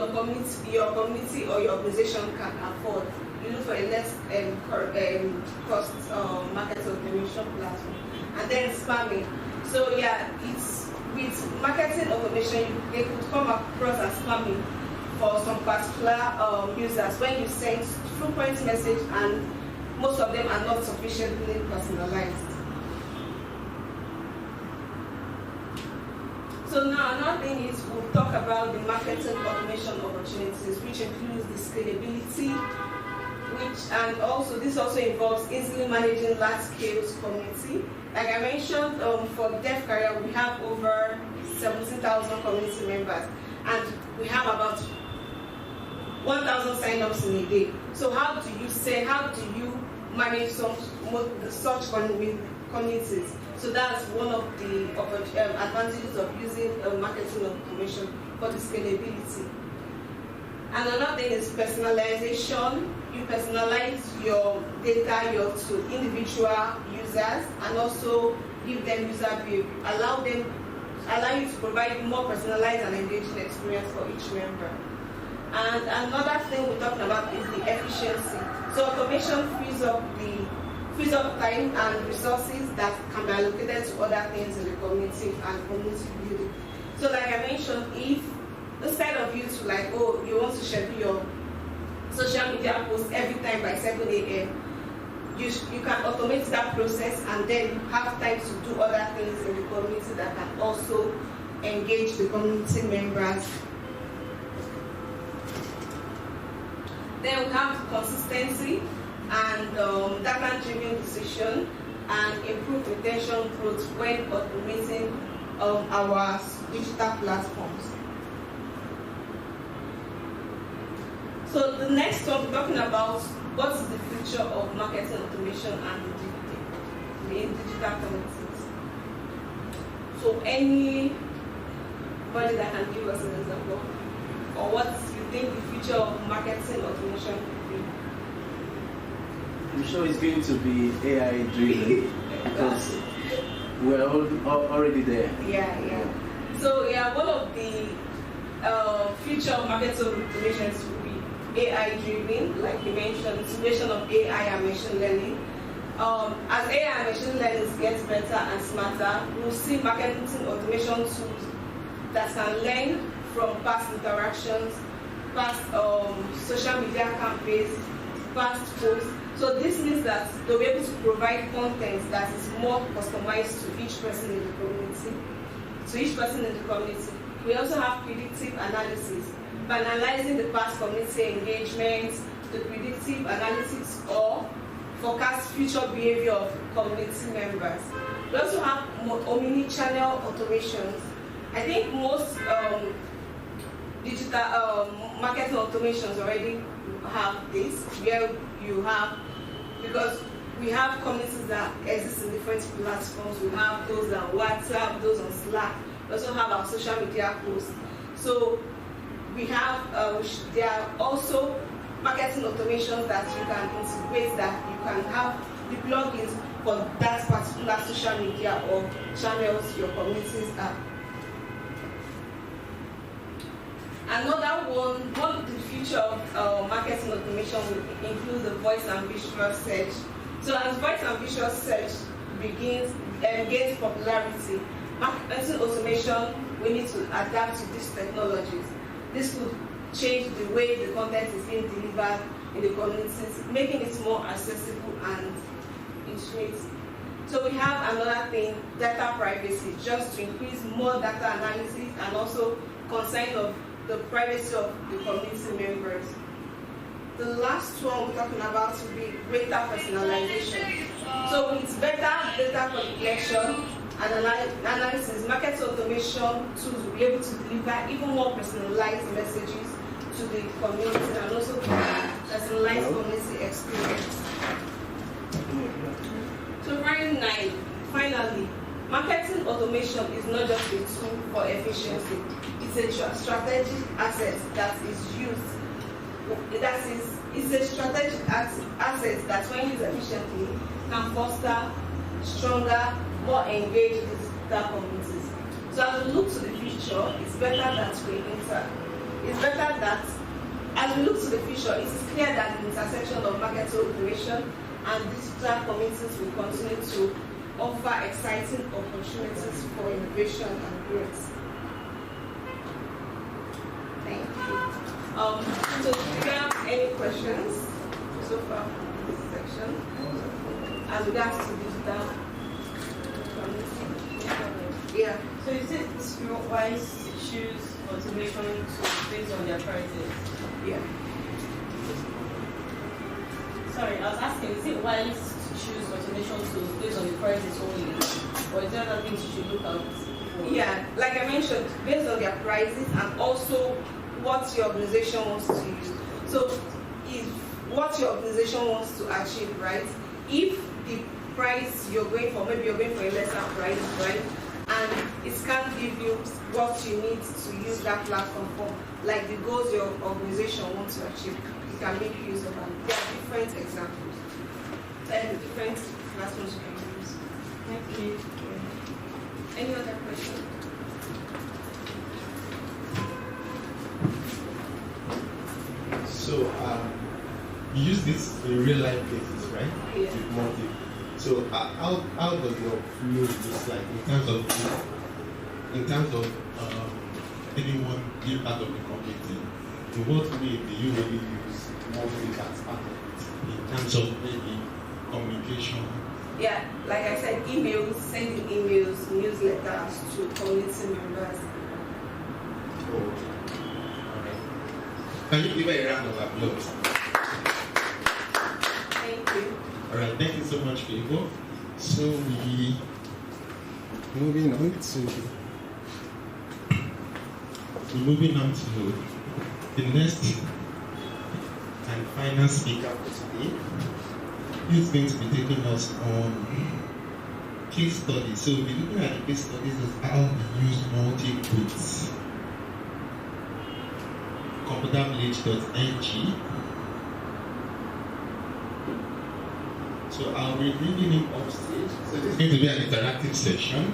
community or your organization can afford. You look for a less cost market automation platform. And then spamming. So yeah, it's with marketing automation, they could come across as spamming for some particular users when you send frequent message and most of them are not sufficiently personalized. So now another thing is we'll talk about the marketing automation opportunities, which includes the scalability, and also this also involves easily managing large-scale community. Like I mentioned, for Deaf Career, we have over 17,000 community members, and we have about 1,000 sign-ups in a day. So how do you manage such communities? So that's one of the advantages of using marketing automation for the scalability. And another thing is personalization. You personalize your data to individual users and also give them user behavior. Allow you to provide more personalized and engaging experience for each member. And another thing we're talking about is the efficiency. So automation frees up time and resources that can be allocated to other things in the community and community building. So like I mentioned, if instead of you to you want to schedule your social media post every time by 7 a.m., you can automate that process and then you have time to do other things in the community that can also engage the community members. Then we have consistency and data-driven decision and improve retention growth when automating our digital platforms. So the next one, we're talking about what is the future of marketing automation and in digital communities. So anybody that can give us an example, or what you think the future of marketing automation could be? I'm sure it's going to be AI driven because we're already there. Yeah. So one of the future of marketing automations will be AI driven, like you mentioned, integration of AI and machine learning. As AI and machine learning gets better and smarter, we'll see marketing automation tools that can learn from past interactions, past social media campaigns, past posts. So this means that they'll be able to provide content that is more customized to each person in the community. We also have predictive analysis. banalizing the past community engagement, the predictive analytics or forecast future behavior of community members. We also have omni-channel automations. I think most digital marketing automations already have this, where you have, because we have communities that exist in different platforms. We have those on WhatsApp, those on Slack. We also have our social media posts. So we have, there are also marketing automations that you can integrate, that you can have the plugins for that particular social media or channels your communities have. Another one of the feature of marketing automation will include the voice and visual search. So as voice and visual search gains popularity, marketing automation, we need to adapt to these technologies. This could change the way the content is being delivered in the communities, making it more accessible and intuitive. So we have another thing, data privacy, just to increase more data analysis and also concern of the privacy of the community members. The last one we're talking about will be greater personalization. So with better data collection and analysis, market automation tools will be able to deliver even more personalized messages to the community and also personalized community experience. So finally, marketing automation is not just a tool for efficiency. It's a strategic asset that is used. It's a strategic asset that, when used efficiently, can foster stronger, more engaged digital communities. So as we look to the future, it's better that as we look to the future, it is clear that the intersection of market automation and digital communities will continue to offer exciting opportunities for innovation and growth. Thank you. So do you have any questions so far in this section as regards to digital community? Yeah. So is it wise to choose automation based on their prices? Yeah. Sorry, I was asking, is it wise to choose automation tools based on the prices only? Or is there other things you should look out for? Yeah, like I mentioned, based on their prices and also what your organization wants to use. So if what your organization wants to achieve, right? If the price you're going for, maybe you're going for a lesser price, right? And it can't give you what you need to use that platform for, like the goals your organization wants to achieve, you can make use of them. There are different examples and different platforms you can use. Thank you. Any other questions? So you use this in real life cases, right? Yeah. With Mautic. So how does your flow look like in terms of anyone being part of the community? In what way do you really use Mautic as part of it? In terms of maybe communication? Yeah, like I said, emails, sending emails, newsletters to community members. Oh. Can you give her a round of applause? Thank you. All right, thank you so much, Favour. So moving on to the next and final speaker for today. He's going to be taking us on case studies. So we'll be looking at the case studies as how we use Mautic with ComputerVillage.ng. So I'll be bringing him off stage. So this is going to be an interactive session.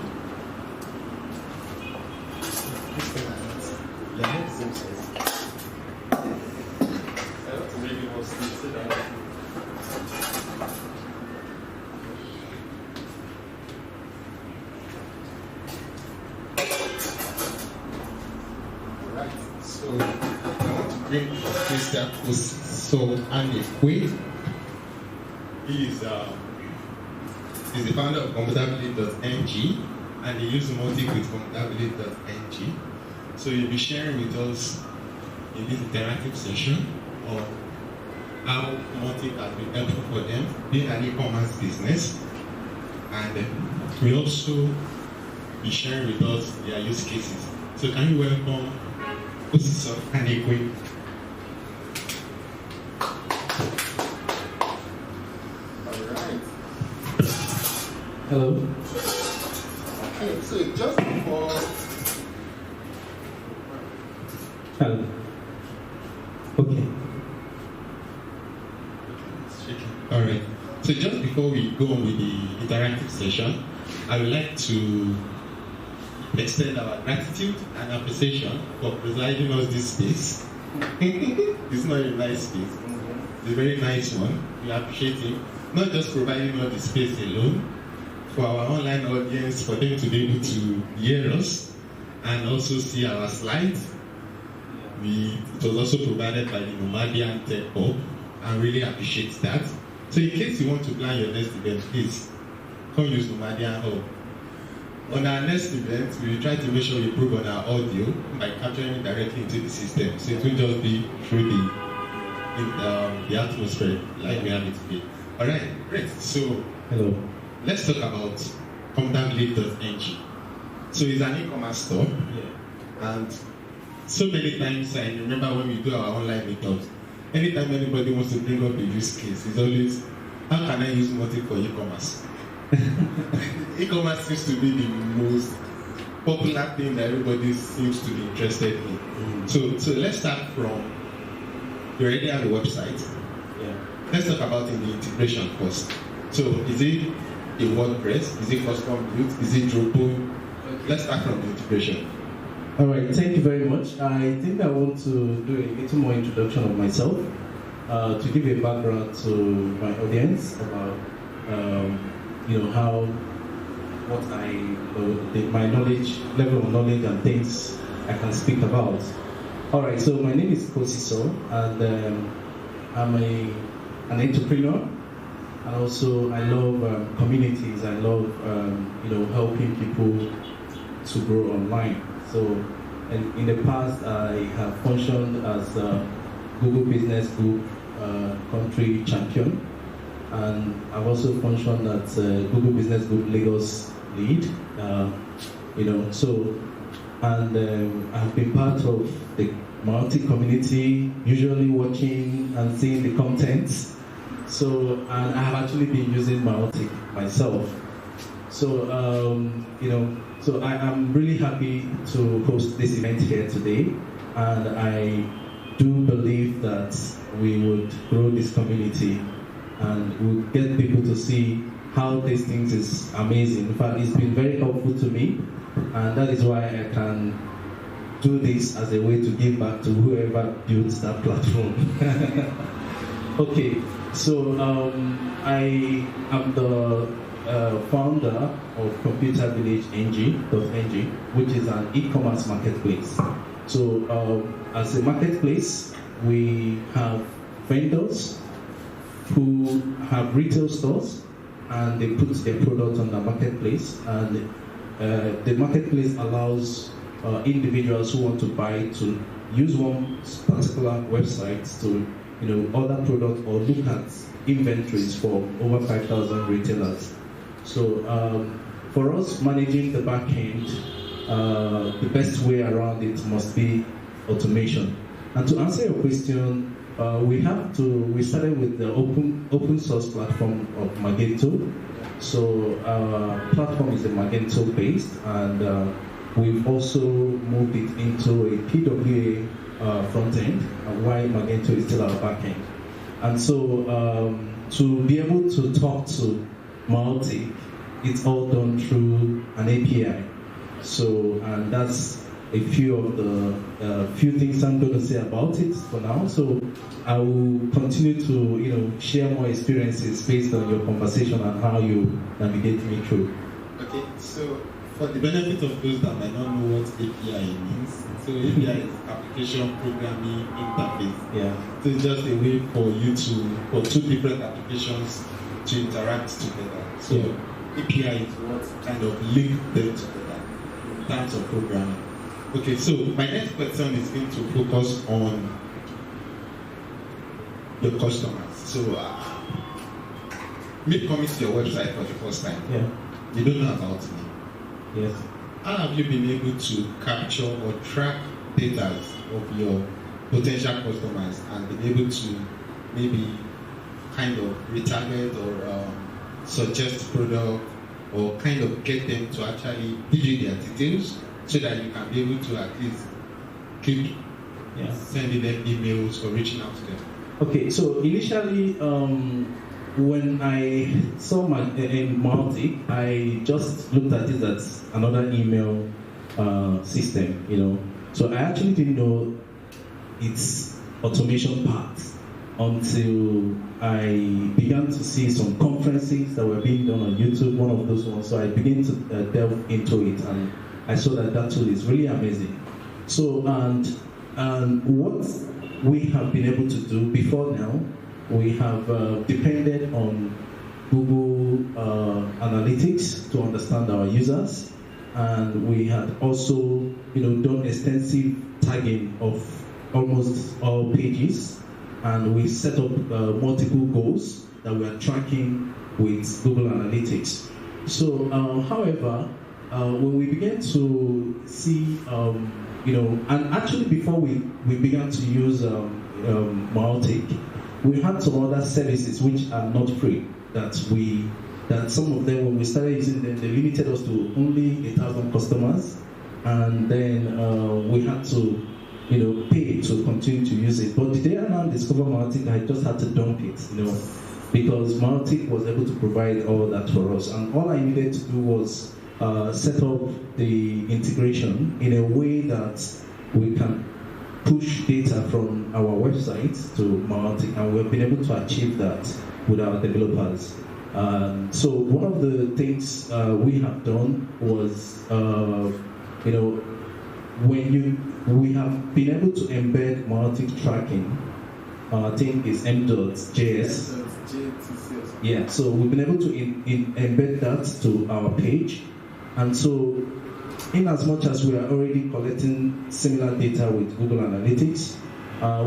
Alright, so I want to bring Mr. Anakwe. He is the founder of ComputerVillage.ng, and he uses Mautic with ComputerVillage.ng. So he'll be sharing with us in this interactive session on how Mautic has been helpful for them being an e-commerce business, and we also be sharing with us their use cases. So can you welcome Kaosiso and Anakwe? Hello. Okay, so just before. Hello. Okay. All right. So just before we go on with the interactive session, I would like to extend our gratitude and appreciation for providing us this space. It's not a nice space. It's a very nice one. We appreciate it. Not just providing us the space alone, for our online audience, for them to be able to hear us and also see our slides. It was also provided by the Nomadian Tech Hub, and really appreciate that. So in case you want to plan your next event, please come use Nomadian Hub. On our next event, we will try to make sure we improve on our audio by capturing it directly into the system. So it will just be through the atmosphere like we have it today. All right, great. So Hello. Let's talk about ComputerVillage.ng. So it's an e-commerce store, and so many times I remember when we do our online meetups, anytime anybody wants to bring up a use case, it's always, how can I use Mautic for e-commerce? E-commerce seems to be the most popular thing that everybody seems to be interested in. So let's start from, you already have a website. Yeah. Let's talk about the integration first. So is it a WordPress? Is it custom built? Is it Drupal? Let's start from the integration. All right. Thank you very much. I think I want to do a little more introduction of myself to give a background to my audience about my knowledge, level of knowledge and things I can speak about. All right. So my name is Kaosiso, and I'm an entrepreneur. And also, I love communities. I love, helping people to grow online. So, and in the past, I have functioned as a Google Business Group country champion, and I've also functioned as Google Business Group Lagos lead. I've been part of the Mautic community, usually watching and seeing the contents. So, and I have actually been using Mautic myself. So, so I'm really happy to host this event here today, and I do believe that we would grow this community and we'll get people to see how these things is amazing. In fact, it's been very helpful to me, and that is why I can do this as a way to give back to whoever builds that platform. Okay. So I am the founder of ComputerVillage.ng, which is an e-commerce marketplace. So as a marketplace, we have vendors who have retail stores, and they put their product on the marketplace, and the marketplace allows individuals who want to buy to use one particular website to order product or look at inventories for over 5,000 retailers. So for us, managing the back end, the best way around it must be automation. And to answer your question, we started with the open source platform of Magento. So our platform is a Magento based, and we've also moved it into a PWA front end, while Magento is still our back end. And so to be able to talk to Mautic, it's all done through an API. So, and that's a few of the few things I'm going to say about it for now. So I will continue to share more experiences based on your conversation and how you navigate me through. Okay, so for the benefit of those that might not know what API means, so API is Application Programming Interface. Yeah. So it's just a way for two different applications to interact together. So API is what kind of link them together in terms of programming. Okay, so my next question is going to focus on your customers. So, me coming to your website for the first time. Yeah. You don't know about me. Yes. How have you been able to capture or track data of your potential customers and been able to maybe kind of retarget or suggest product or kind of get them to actually give you their details so that you can be able to at least keep sending them emails or reaching out to them? Okay, so initially, when I saw my Mautic, I just looked at it as another email system, you know. So I actually didn't know its automation part until I began to see some conferences that were being done on YouTube, one of those ones. So I began to delve into it, and I saw that tool is really amazing. So, and what we have been able to do before now, we have depended on Google Analytics to understand our users, and we had also, done extensive tagging of almost all pages, and we set up multiple goals that we are tracking with Google Analytics. So, however, when we began to see, and actually before we began to use Mautic, we had some other services which are not free that some of them, when we started using them, they limited us to only 1,000 customers, and then we had to pay to continue to use it. But the day I now discovered Mautic, I just had to dump it, because Mautic was able to provide all that for us, and all I needed to do was set up the integration in a way that we can push data from our website to Mautic, and we've been able to achieve that with our developers. So one of the things we have done was, we have been able to embed Mautic tracking. I think it's m.js. Yeah, so we've been able to embed that to our page, and so in as much as we are already collecting similar data with Google Analytics,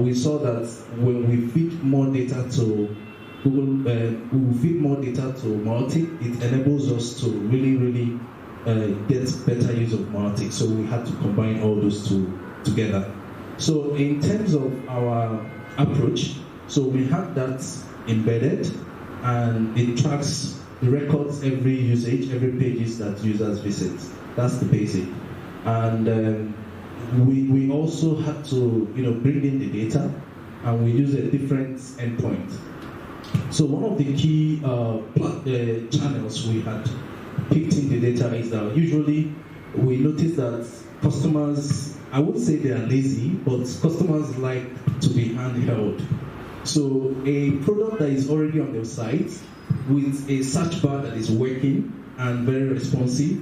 we saw that when we feed more data to Mautic, it enables us to really get better use of Mautic. So we had to combine all those two together. So in terms of our approach, so we have that embedded, and it tracks the records every usage, every pages that users visit. That's the basic. And we also had to bring in the data, and we use a different endpoint. So one of the key channels we had picked in the data is that usually we notice that customers, I would say they are lazy, but customers like to be handheld. So a product that is already on their site with a search bar that is working and very responsive,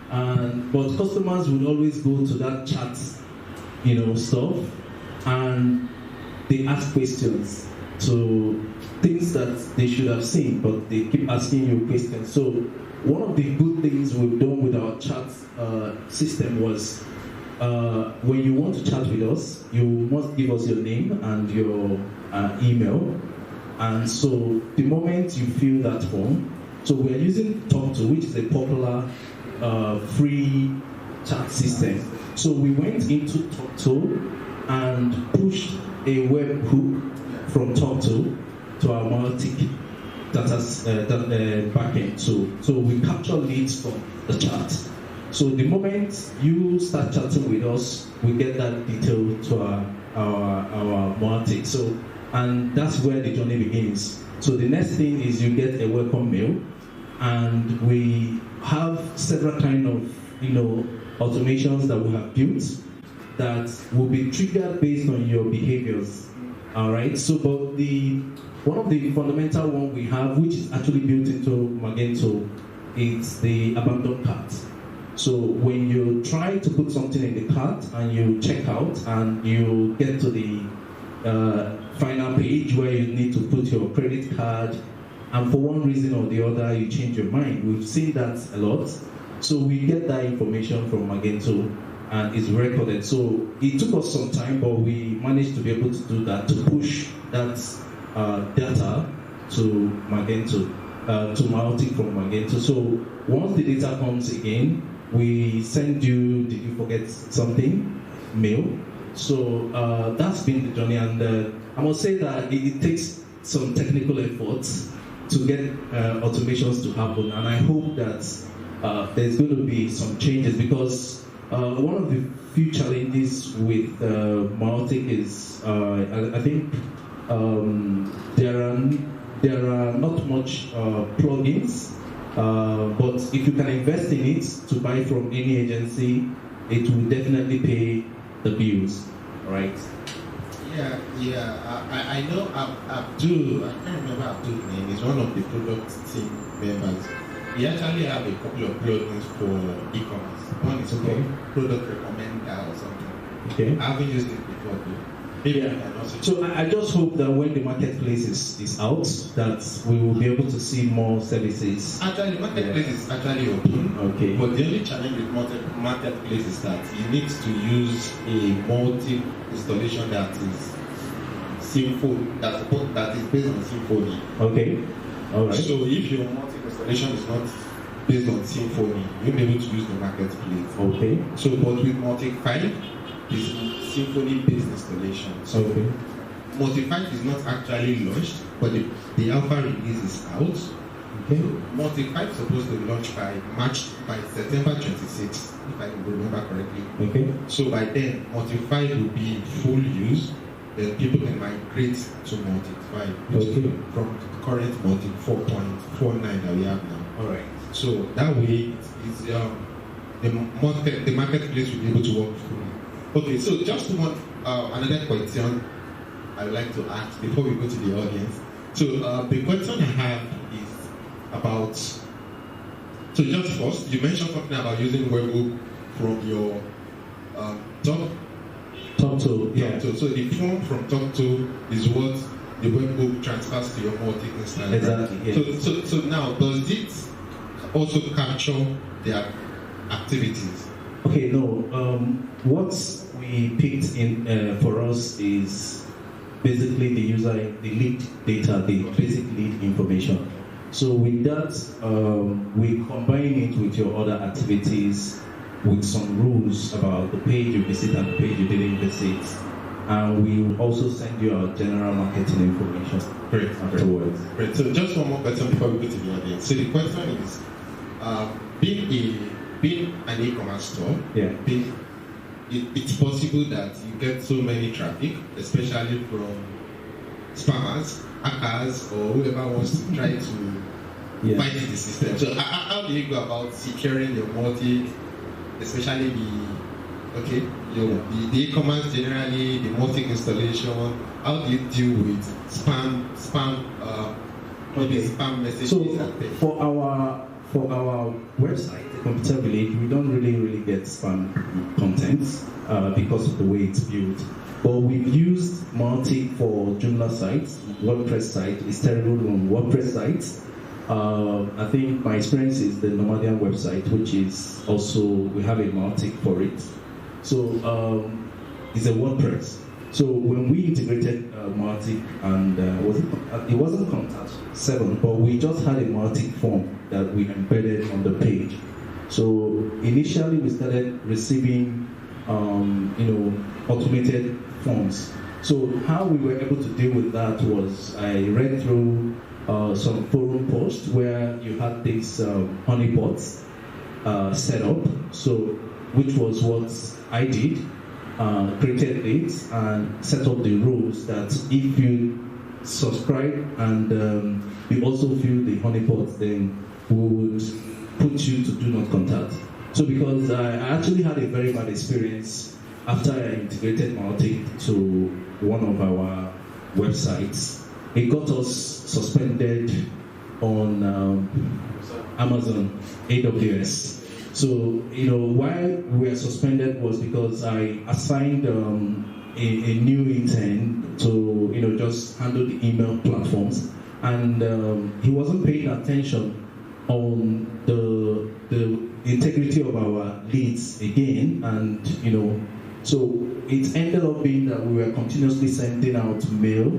but customers will always go to that chat, stuff, and they ask questions to things that they should have seen, but they keep asking you questions. So one of the good things we've done with our chat system was, when you want to chat with us, you must give us your name and your email. And so the moment you fill that form, so we are using TalkTo, which is a popular free chat system. So we went into TalkTo and pushed a web hook from TalkTo to our Mautic data backend. So we capture leads from the chat. So the moment you start chatting with us, we get that detail to our Mautic. So, and that's where the journey begins. So the next thing is you get a welcome mail, and we have several kind of automations that we have built that will be triggered based on your behaviors. All right. So, but one of the fundamental one we have, which is actually built into Magento, is the abandoned cart. So when you try to put something in the cart and you check out and you get to the final page where you need to put your credit card, and for one reason or the other you change your mind. We've seen that a lot. So we get that information from Magento, and it's recorded. So it took us some time, but we managed to be able to do that, to push that data to Magento, to Mautic from Magento. So once the data comes again, we send you, did you forget something? Mail. So that's been the journey, and I must say that it takes some technical efforts to get automations to happen, and I hope that there's going to be some changes, because one of the few challenges with Mautic is I think there are not much plugins, but if you can invest in it to buy from any agency, it will definitely pay the bills, right? Yeah. I know Abdul, I can't remember Abdul's name, he's one of the product team members. We actually have a couple of plugins for e-commerce. One is called Product Recommender or something. Okay. I haven't used it before though. Maybe I can also. So I just hope that when the marketplace is out, that we will be able to see more services. Actually, marketplace is actually open. Okay. But the only challenge with marketplace is that you need to use a multi installation that is Symfony, that is based on Symfony. Okay. All right. So if your multi installation is not based on Symfony, you'll be able to use the marketplace. Okay. So, but with Mautic 5, it's Symfony-based installation. So, Mautic 5 is not actually launched, but the alpha release is out. Okay. So, Mautic 5 is supposed to launch by September 26th, if I remember correctly. Okay. So by then, Mautic 5 will be full use. Then people can migrate to Mautic 5, which is from the current Mautic 4.49 that we have now. All right. So that way, the marketplace will be able to work fully. Okay, so just one another question I would like to ask before we go to the audience. So the question I have is about. So just first, you mentioned something about using webhook from your Talk2, yeah. So the form from Talk2 is what the webhook transfers to your Mautic instance. Exactly. Yes. So now, does it also capture their activities? Okay, no. What we picked in for us is basically the lead data, the basic lead information. So with that, we combine it with your other activities, with some rules about the page you visit and the page you didn't visit. And we will also send you our general marketing information afterwards. Great. So just one more question before we go to the audience. So the question is, being an e-commerce store, it's possible that you get so many traffic, especially from spammers, hackers, or whoever wants to try to fight the system. So how do you go about securing your Mautic, especially the e-commerce generally, the Mautic installation? How do you deal with spam messages? So for our website, the Computer Village, we don't really get spam content because of the way it's built. But we've used Mautic for Joomla sites, WordPress site. It's terrible on WordPress sites. I think my experience is the Nomadian website, which is also, we have a Mautic for it. So it's a WordPress. So when we integrated Mautic, and it wasn't Contact 7, but we just had a Mautic form that we embedded on the page. So initially we started receiving automated forms. So how we were able to deal with that was, I read through some forum posts where you had these honeypots set up, so which was what I did, created it and set up the rules that if you subscribe and you also fill the honeypots, then we would put you to do not contact. So because I actually had a very bad experience after I integrated Mautic to one of our websites. It got us suspended on Amazon AWS. So, why we were suspended was because I assigned a new intern to, just handle the email platforms. And he wasn't paying attention on the integrity of our leads again, and so it ended up being that we were continuously sending out mail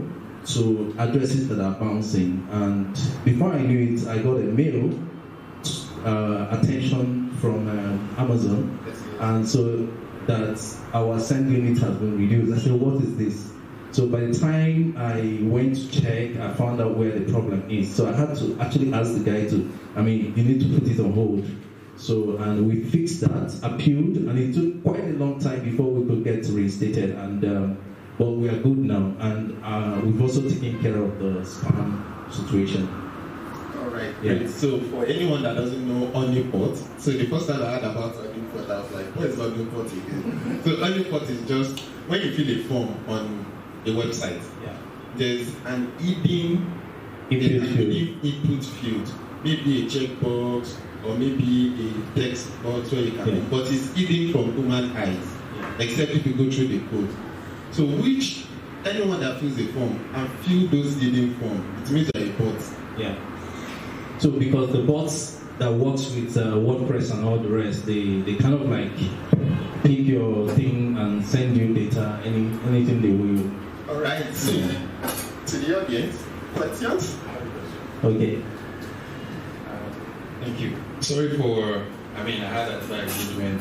to addresses that are bouncing, and before I knew it, I got a mail attention from Amazon, and so that our send limit has been reduced. I said, what is this? So by the time I went to check, I found out where the problem is. So I had to actually ask the guy you need to put it on hold. So, and we fixed that, appealed, and it took quite a long time before we could get reinstated. And but we are good now, and we've also taken care of the spam situation. All right, yeah. Great. So for anyone that doesn't know Honeypot, so the first time I heard about Honeypot, I was like, what is Honeypot again? So Honeypot is just when you fill a form on a website, there's an hidden input field, maybe a checkbox or maybe a text box where you can, but it's hidden from human eyes, except if you go through the code. So anyone that fills a form and fill those hidden forms, it means you're a bot. Yeah. So because the bots that works with WordPress and all the rest, they kind of like pick your thing and send you data, anything they will. All right. So to the audience, questions? Okay. Thank you. Sorry for, I had that engagement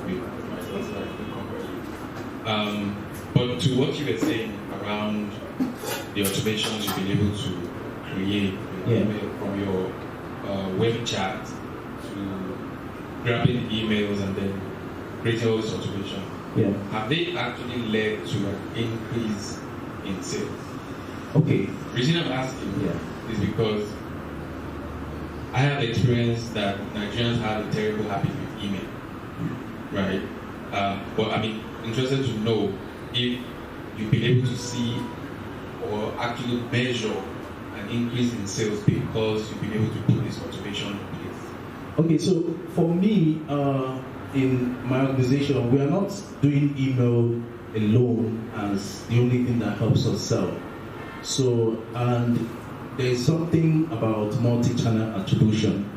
with my daughter. But to what you were saying around the automations you've been able to create from your web chat to grabbing emails and then creating all this automation, have they actually led to an increase in sales? Okay. The reason I'm asking is because I have experienced that Nigerians have a terrible habit with email, right? But I'm interested to know if you've been able to see or actually measure an increase in sales because you've been able to put this automation in place. Okay, so for me, in my organization, we are not doing email alone as the only thing that helps us sell. So, and there is something about multi-channel attribution.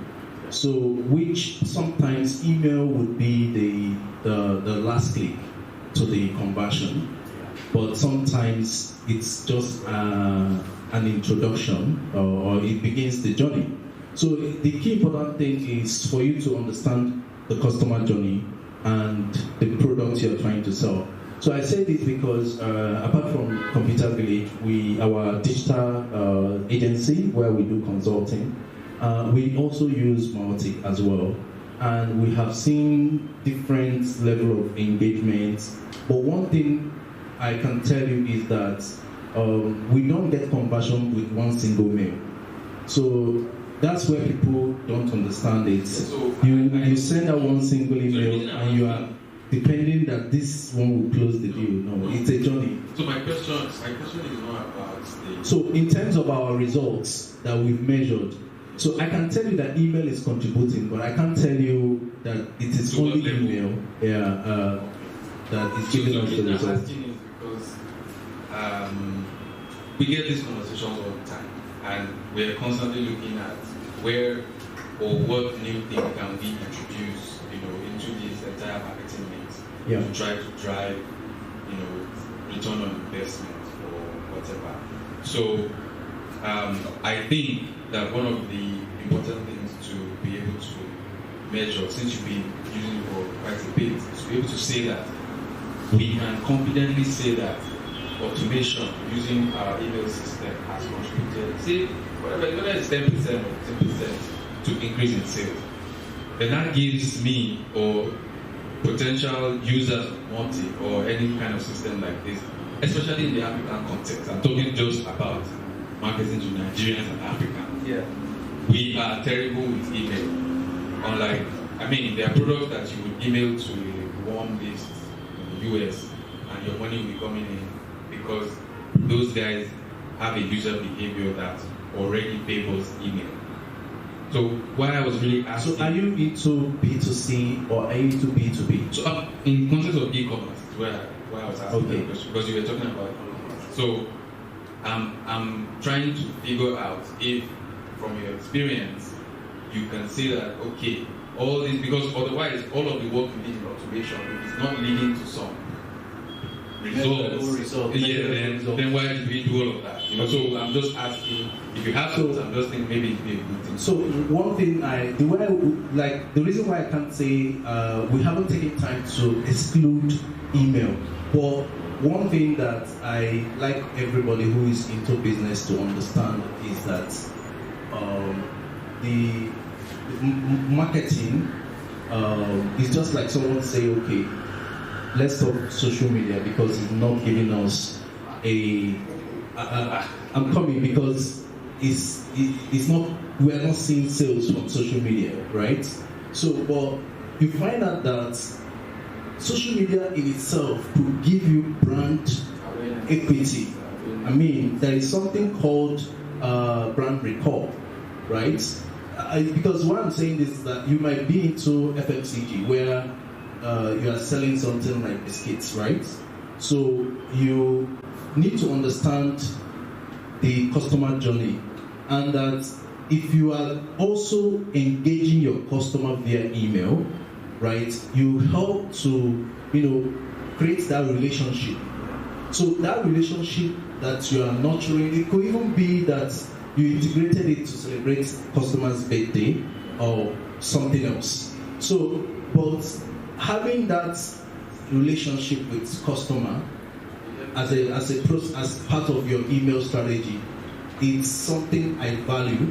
So, which sometimes email would be the last click to the conversion, but sometimes it's just an introduction or it begins the journey. So the key important thing is for you to understand the customer journey and the product you're trying to sell. So I say this because apart from ComputerVillage, our digital agency where we do consulting, we also use Mautic as well. And we have seen different level of engagement. But one thing I can tell you is that we don't get conversion with one single mail. So that's where people don't understand it. So you send out one single email and you are depending that this one will close the deal. No, it's a journey. So my question is not about the... So in terms of our results that we've measured, so I can tell you that email is contributing, but I can't tell you that it is only email that is giving us the results. I'm asking is because we get these conversations all the time, and we're constantly looking at where or what new thing can be introduced, into this entire marketing mix to try to drive, return on investment or whatever. So I think that one of the important things to be able to measure, since you've been using it for quite a bit, is to be able to say that we can confidently say that automation using our email system has contributed, say, whether it's 10% or 10% to increase in sales. Then that gives me or potential users of Mautic or any kind of system like this, especially in the African context. I'm talking just about marketing to Nigerians and Africans. Yeah. We are terrible with email. Unlike, there are products that you would email to a warm list in the US and your money will be coming in because those guys have a user behavior that already favors email. So why I was really asking... So are you into B2C or are you into B2B? So in context of e-commerce, why I was asking that question, because you were talking about e-commerce. So I'm trying to figure out if, from your experience, you can say that, okay, all this, because otherwise all of the work you need in automation, if it's not leading to some results, then why did we do all of that? You know, so I'm just asking, if you have some, I'm just thinking maybe it'd be a good thing. So one thing the reason why I can't say we haven't taken time to exclude email, but one thing that I like everybody who is into business to understand is that the marketing is just like someone say, okay, let's talk social media because it's not giving us I'm coming because it's not, we are not seeing sales from social media, right? So, but you find out that social media in itself could give you brand equity. I mean, there is something called brand recall, right? Because what I'm saying is that you might be into FMCG where you are selling something like biscuits, right? So you need to understand the customer journey, and that if you are also engaging your customer via email, right, you help to, create that relationship. So that relationship that you are nurturing, it could even be that you integrated it to celebrate customer's birthday or something else. So, but having that relationship with customer as part of your email strategy, it's something I value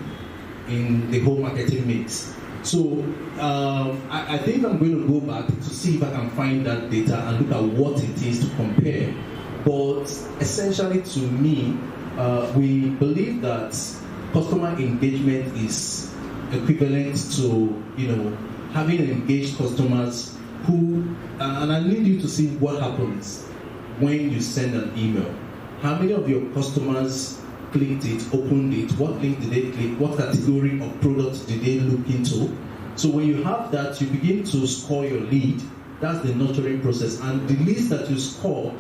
in the whole marketing mix. So I think I'm going to go back to see if I can find that data and look at what it is to compare. But essentially, to me, we believe that customer engagement is equivalent to having engaged customers who, and I need you to see what happens when you send an email. How many of your customers clicked it, opened it, what link did they click, what category of products did they look into? So when you have that, you begin to score your lead. That's the nurturing process. And the least that you score,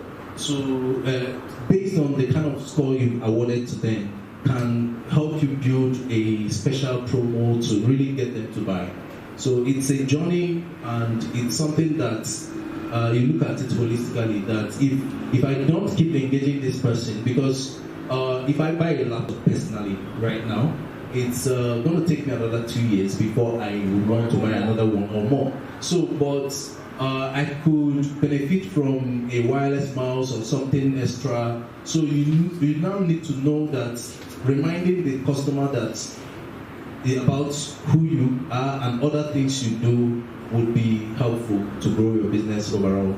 based on the kind of score you awarded to them, can help you build a special promo to really get them to buy. So it's a journey, and it's something that you look at it holistically, that if I don't keep engaging this person, because if I buy a laptop personally right now, it's going to take me another 2 years before I would want to buy another one or more. So, but I could benefit from a wireless mouse or something extra. So you now need to know that reminding the customer that about who you are and other things you do would be helpful to grow your business overall.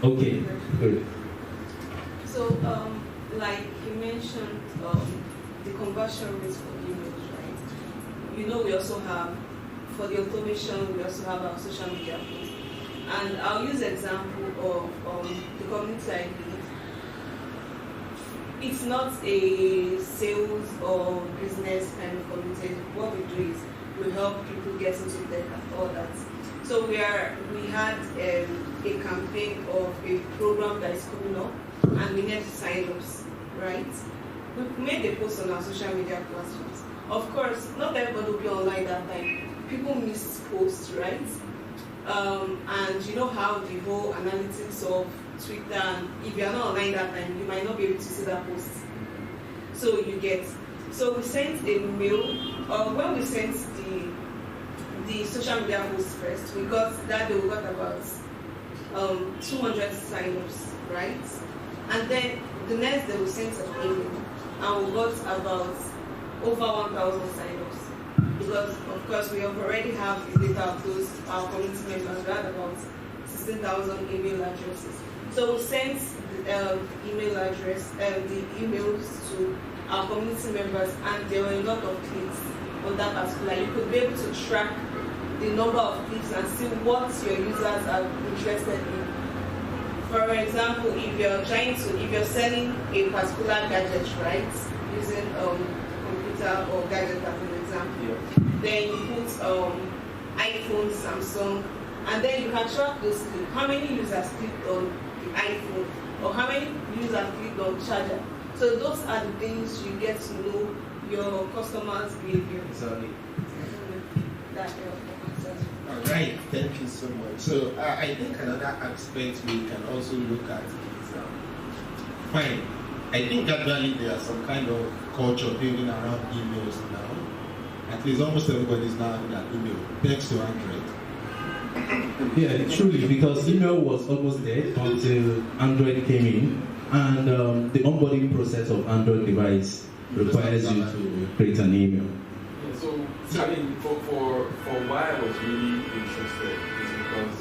Okay, good. So, like you mentioned, the conversion rates for emails, right? We also have, for the automation, we also have our social media posts. And I'll use an example of the community I lead. It's not a sales or business kind of community. What we do is we help people get into tech and all that. So we had a campaign of a program that is coming up, and we need sign-ups, right? We made a post on our social media platforms. Of course, not everybody will be online that time. People miss posts, right? And you know how the whole analytics of Twitter, and if you are not online that time, you might not be able to see that post. So we sent a mail, when we sent the social media post first, we got about 200 sign-ups, right? And then the next day we sent an email, and we got about over 1,000 sign-ups. Because of course we already have the data of those our community members. We had about 16,000 email addresses. So we sent the emails to our community members, and there were a lot of clicks on that particular. You could be able to track the number of clicks and see what your users are interested in. For example, if you're selling a particular gadget, right, using computer or gadget as an example, then you put iPhone, Samsung, and then you can track those clicks. How many users clicked on the iPhone, or how many users clicked on charger? So those are the things you get to know your customers' behavior. Exactly. That helps. All right, thank you so much. So I think another aspect we can also look at is fine. I think gradually there are some kind of culture building around emails now. At least almost everybody's now having an email, text to Android. Yeah, truly, because email was almost dead until Android came in, and the onboarding process of Android device requires you to create an email. Yeah, so I mean, for why I was really interested is because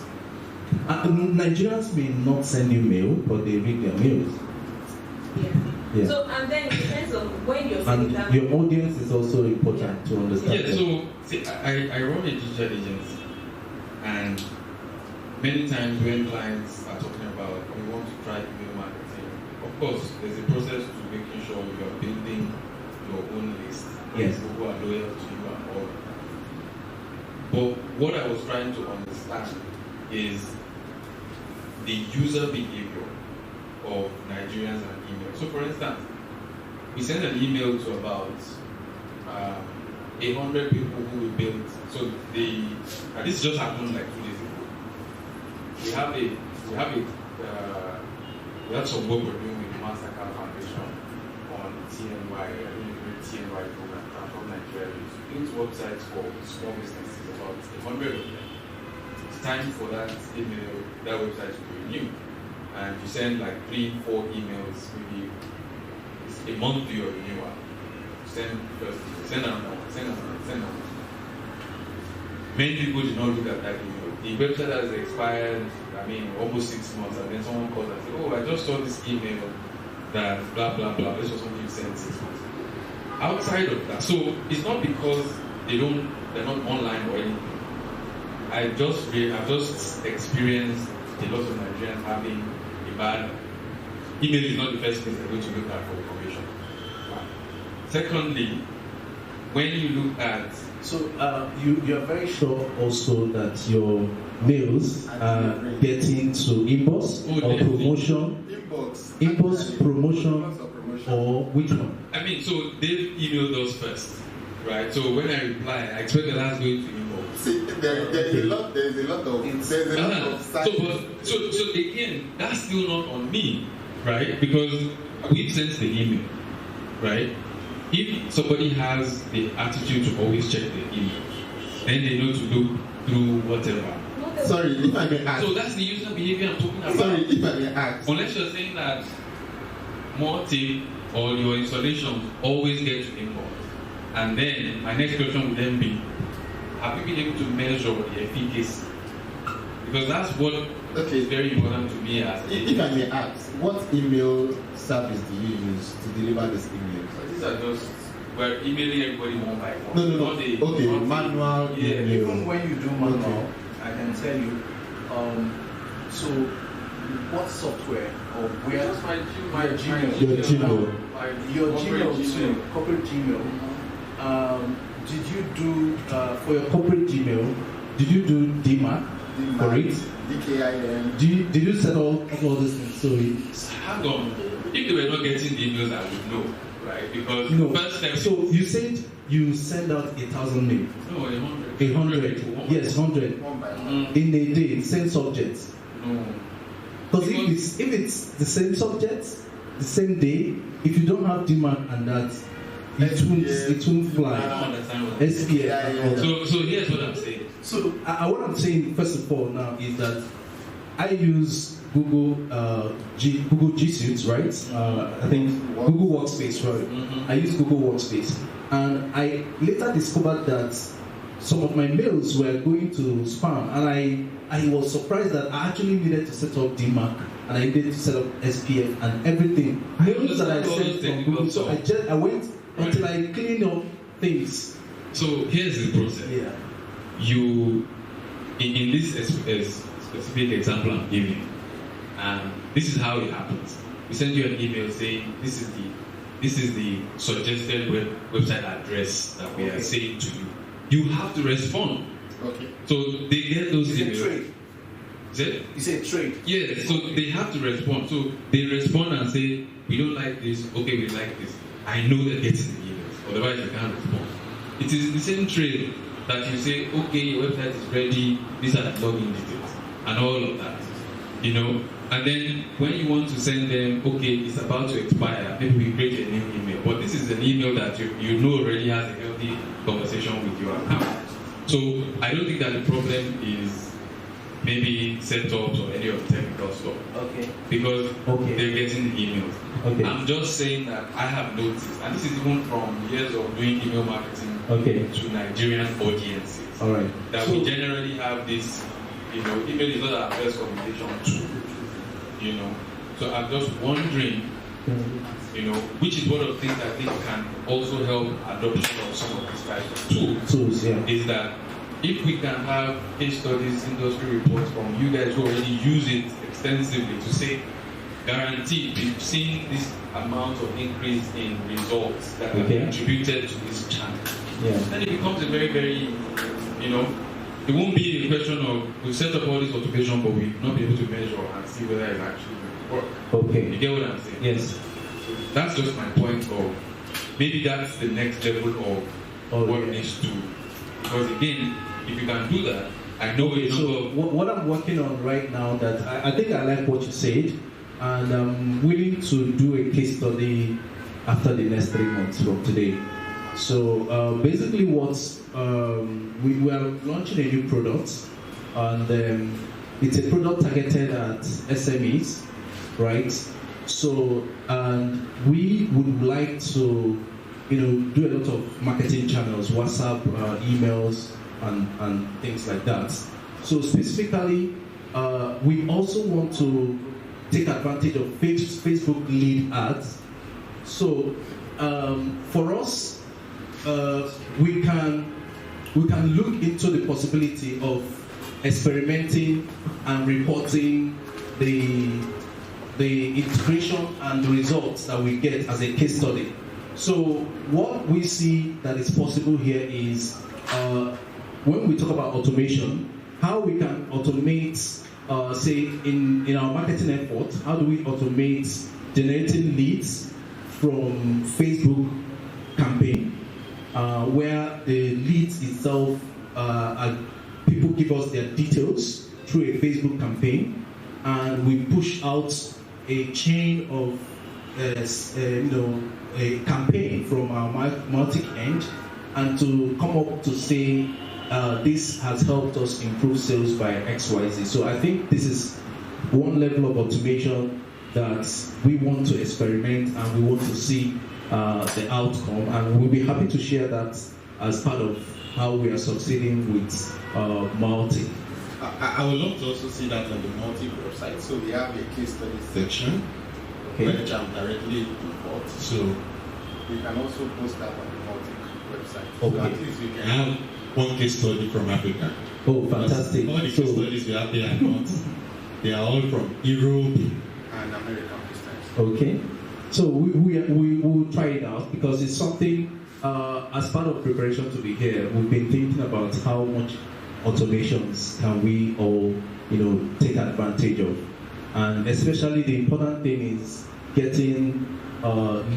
Nigerians may not send you mail, but they read their mails. Yeah. So, and then in terms of when you're sending that, your audience is also important to understand. Yeah, so see, I run a digital agency, and many times when clients are talking about we want to try email marketing, of course, there's a process to making sure you are building your own list. Yes. People who are loyal to you and all. But what I was trying to understand is the user behavior of Nigerians and email. So for instance, we send an email to about 100 people who we built. So this just happened like 2 days ago. We have some work we're doing with the Mastercard Foundation on TNY, TNY program, Transform Nigeria. We built websites for small businesses, about 100 of them. It's time for that website to be renewed. And you send like 3-4 emails, maybe it's a month to your renewal. Send another one. Many people did not look at that email. The website has expired, almost 6 months, and then someone calls and says, oh, I just saw this email that blah blah blah. This was something you sent 6 months ago. Outside of that, so it's not because they're not online or anything. I've just experienced a lot of Nigerians having a bad email. Is not the first place they're going to look at for information. Secondly, when you look at you are very sure also that your mails are getting to inbox or promotion, inbox promotion, or which one? So they've emailed us first, right? So when I reply, I expect that that's going to inbox. See, there's a lot of sites. So again, that's still not on me, right? Because we've sent the email, right? If somebody has the attitude to always check the email, then they know to look through whatever. Sorry, if I may ask. So that's the user behavior I'm talking about. Sorry, if I may ask. Unless you're saying that Mautic or your installations always get to inbox. And then my next question would then be, have you been able to measure the efficacy? Because that's what is very important to me as if I may ask, what email service do you use to deliver this email? These are just we're emailing everybody one by one. No. Manual. Yeah, email. even when you do manual, I can tell you. So, what software or where? Just my Gmail. Your Gmail. Your Gmail too, corporate Gmail. Did you do for your corporate Gmail? Did you do DMARC for it? DKIM. Did you set all these things? So hang on. If they were not getting the emails, I would know, right? Because first step. So you said you send out 1,000 mails. No, 100. 100. Yes, 100. In a day, same subjects. No. Because if it's the same subjects, the same day, if you don't have DMARC and that, it won't fly. I don't understand what SPF. So here's what I'm saying. So what I'm saying first of all now is that I use Google G Suite, right? I think Google Workspace, right? Mm-hmm. I use Google Workspace, and I later discovered that some of my mails were going to spam, and I was surprised that I actually needed to set up DMARC, and I needed to set up SPF and everything. Mails that I sent from Google, so I went until I cleaned up things. So here's the process. Yeah. You, in this specific example I'm giving, this is how it happens. We send you an email saying this is the suggested website address that we are saying to you. You have to respond. Okay. So they get those emails. Trade. You say trade. Yeah. So they have to respond. So they respond and say, we don't like this. Okay, we like this. I know they're getting the emails. otherwise you can't respond. It is the same trade that you say, okay, your website is ready, these are the login details, and all of that, you know. And then when you want to send them, okay, it's about to expire, maybe we create a new email, but this is an email that you know already has a healthy conversation with your account. So I don't think that the problem is maybe setups or any of the technical stuff. Okay. Because they're getting the emails. Okay. I'm just saying that I have noticed, and this is even from years of doing email marketing to Nigerian audiences. All right. That we generally have this, you know, email is not our first communication tool. You know. So I'm just wondering, you know, which is one of the things I think can also help adoption of some of these types of tools. Is that if we can have case studies, industry reports from you guys who already use it extensively to say, guaranteed, we've seen this amount of increase in results that have been attributed to this channel. Then it becomes a very, very, you know, it won't be a question of we set up all this automation, but we'll not be able to measure and see whether it actually will work. You get what I'm saying? Yes. So that's just my point of maybe that's the next level of what needs to. Because again, if you can do that, I know so what I'm working on right now, that I think I like what you said, and I'm willing to do a case study after the next 3 months from today. So basically what we are launching a new product, and it's a product targeted at SMEs, right? So, and we would like to, you know, do a lot of marketing channels, WhatsApp, emails, and things like that. So specifically, we also want to take advantage of Facebook lead ads. So for us, we can look into the possibility of experimenting and reporting the integration and the results that we get as a case study. So what we see that is possible here is when we talk about automation, how we can automate, say in our marketing effort, how do we automate generating leads from Facebook campaign, where the leads itself, people give us their details through a Facebook campaign, and we push out a chain of, a campaign from our Mautic end, and to come up to say, this has helped us improve sales by XYZ. So I think this is one level of automation that we want to experiment, and we want to see the outcome, and we'll be happy to share that as part of how we are succeeding with Mautic. I would love to also see that on the Mautic website. So we have a case study section, which I'm directly involved. So we can also post that on the Mautic website. So at least we can have one case study from Africa. Oh, fantastic. All the case studies we have there are not, they are all from Europe and American business. Okay. So we will try it out, because it's something, as part of preparation to be here, we've been thinking about how much automations can we all, take advantage of. And especially the important thing is getting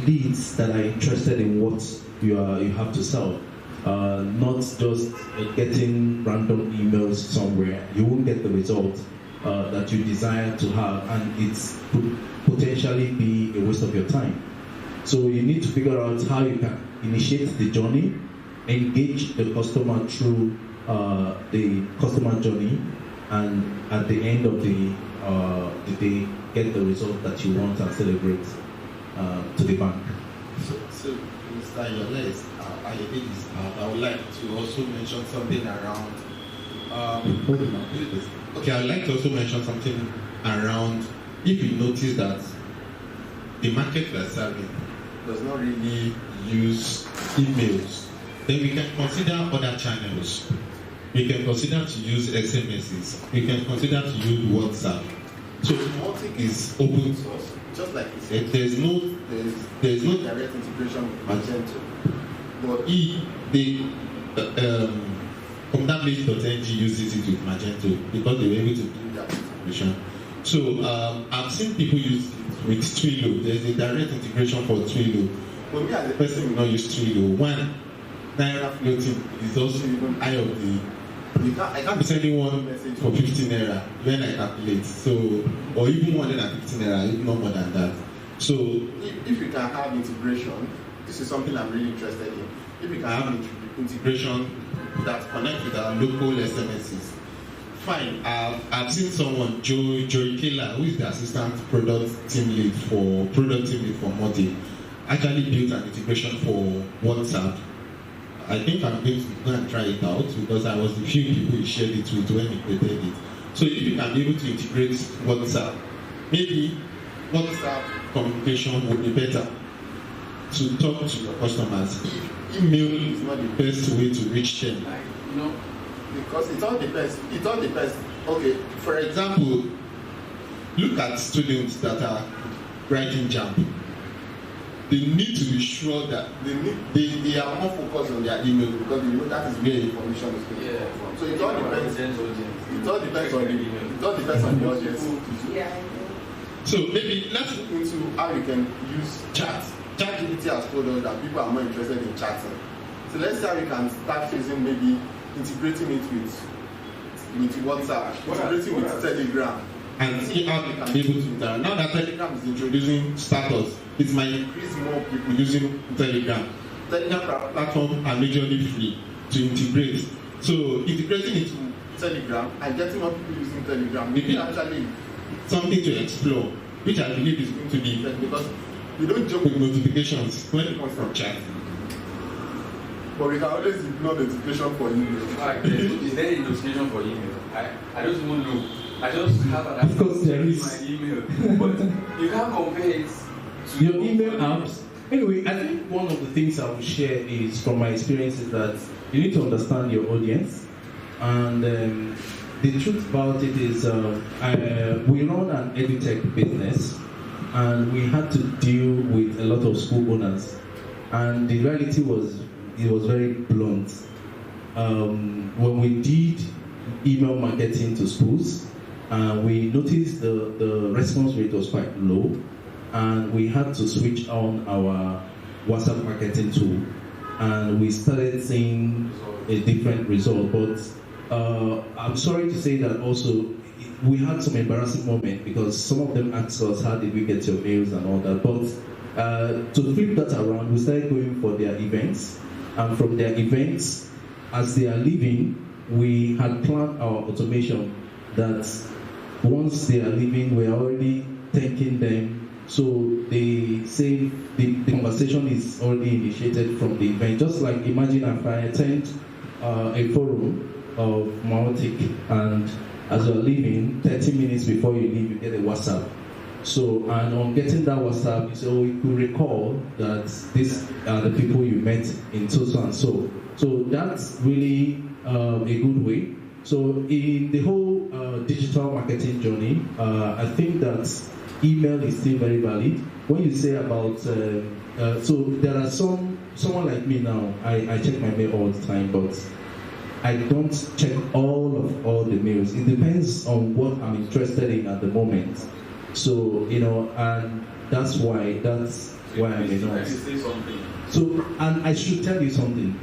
leads that are interested in what you have to sell. Not just getting random emails somewhere. You won't get the result that you desire to have, and it's potentially be a waste of your time. So you need to figure out how you can initiate the journey, engage the customer through the customer journey, and at the end of the day, get the result that you want and celebrate to the bank. So Mr. Yoles, I would like to also mention something around. Okay, I would like to also mention something around. If you notice that the market we are serving does not really use emails, then we can consider other channels. We can consider to use SMSs. We can consider to use WhatsApp. So Mautic is open to us. Just like you said, there's no direct integration with Magento. But ComputerVillage.ng uses it with Magento because they were able to do that integration. So I've seen people use it with Twilio. There's a direct integration for Twilio. But me as a person who not used to it, one naira floating is also even high of the. I can't be sending one message for 15 naira when I calculate. So, or even more than 15 naira, even not more than that. So, if you can have integration, this is something I'm really interested in. If you can have integration that connects with our local SMSs, fine. I've seen someone, Joey Kela, who is the assistant product team lead for Mautic, actually built an integration for WhatsApp. I think I'm going to go and try it out because I was the few people he shared it with when he created it. So if you can be able to integrate WhatsApp, maybe WhatsApp communication would be better to talk to your customers. Email is not the best way to reach them. Because it all depends. Okay, for example, look at students that are writing JAMB. They need to be sure that they are more focused on their email because that is where information is going to come from. So it all depends. It all depends on the audience. Yeah. So maybe let's look into how you can use chat. ChatGPT has told us that people are more interested in chatting. So let's say how you can start using maybe integrating it with WhatsApp, integrating with Telegram, and see how they can be able to interact. Now that Telegram is introducing status, it might increase more people using Telegram. Telegram platforms are majorly free to integrate. So integrating into Telegram and getting more people using Telegram may be actually something to explore, which I believe is going to be because we don't joke with notifications when it comes from chat. But we can always ignore notification for email. Is there a notification for email? I don't even know. I just have an app because there is my email. But you can't compare it to your email apps. Anyway, I think one of the things I will share is from my experience is that you need to understand your audience. And the truth about it is we run an edutech business and we had to deal with a lot of school owners. And the reality was, it was very blunt. When we did email marketing to schools, we noticed the response rate was quite low, and we had to switch on our WhatsApp marketing tool, and we started seeing a different result. But I'm sorry to say that also we had some embarrassing moments because some of them asked us, how did we get your mails and all that. But to flip that around, we started going for their events. And from their events, as they are leaving, we had planned our automation that once they are leaving, we're already thanking them. So they say the conversation is already initiated from the event. Just like imagine if I attend a forum of Mautic, and as you're leaving, 30 minutes before you leave, you get a WhatsApp. So, and on getting that WhatsApp, you say, oh, you could recall that these are the people you met in so and so. So that's really a good way. So in the whole digital marketing journey, I think that email is still very valid. When you say about, so there are someone like me now, I check my mail all the time, but I don't check all the mails. It depends on what I'm interested in at the moment. So, and that's why I may not. So, and I should tell you something.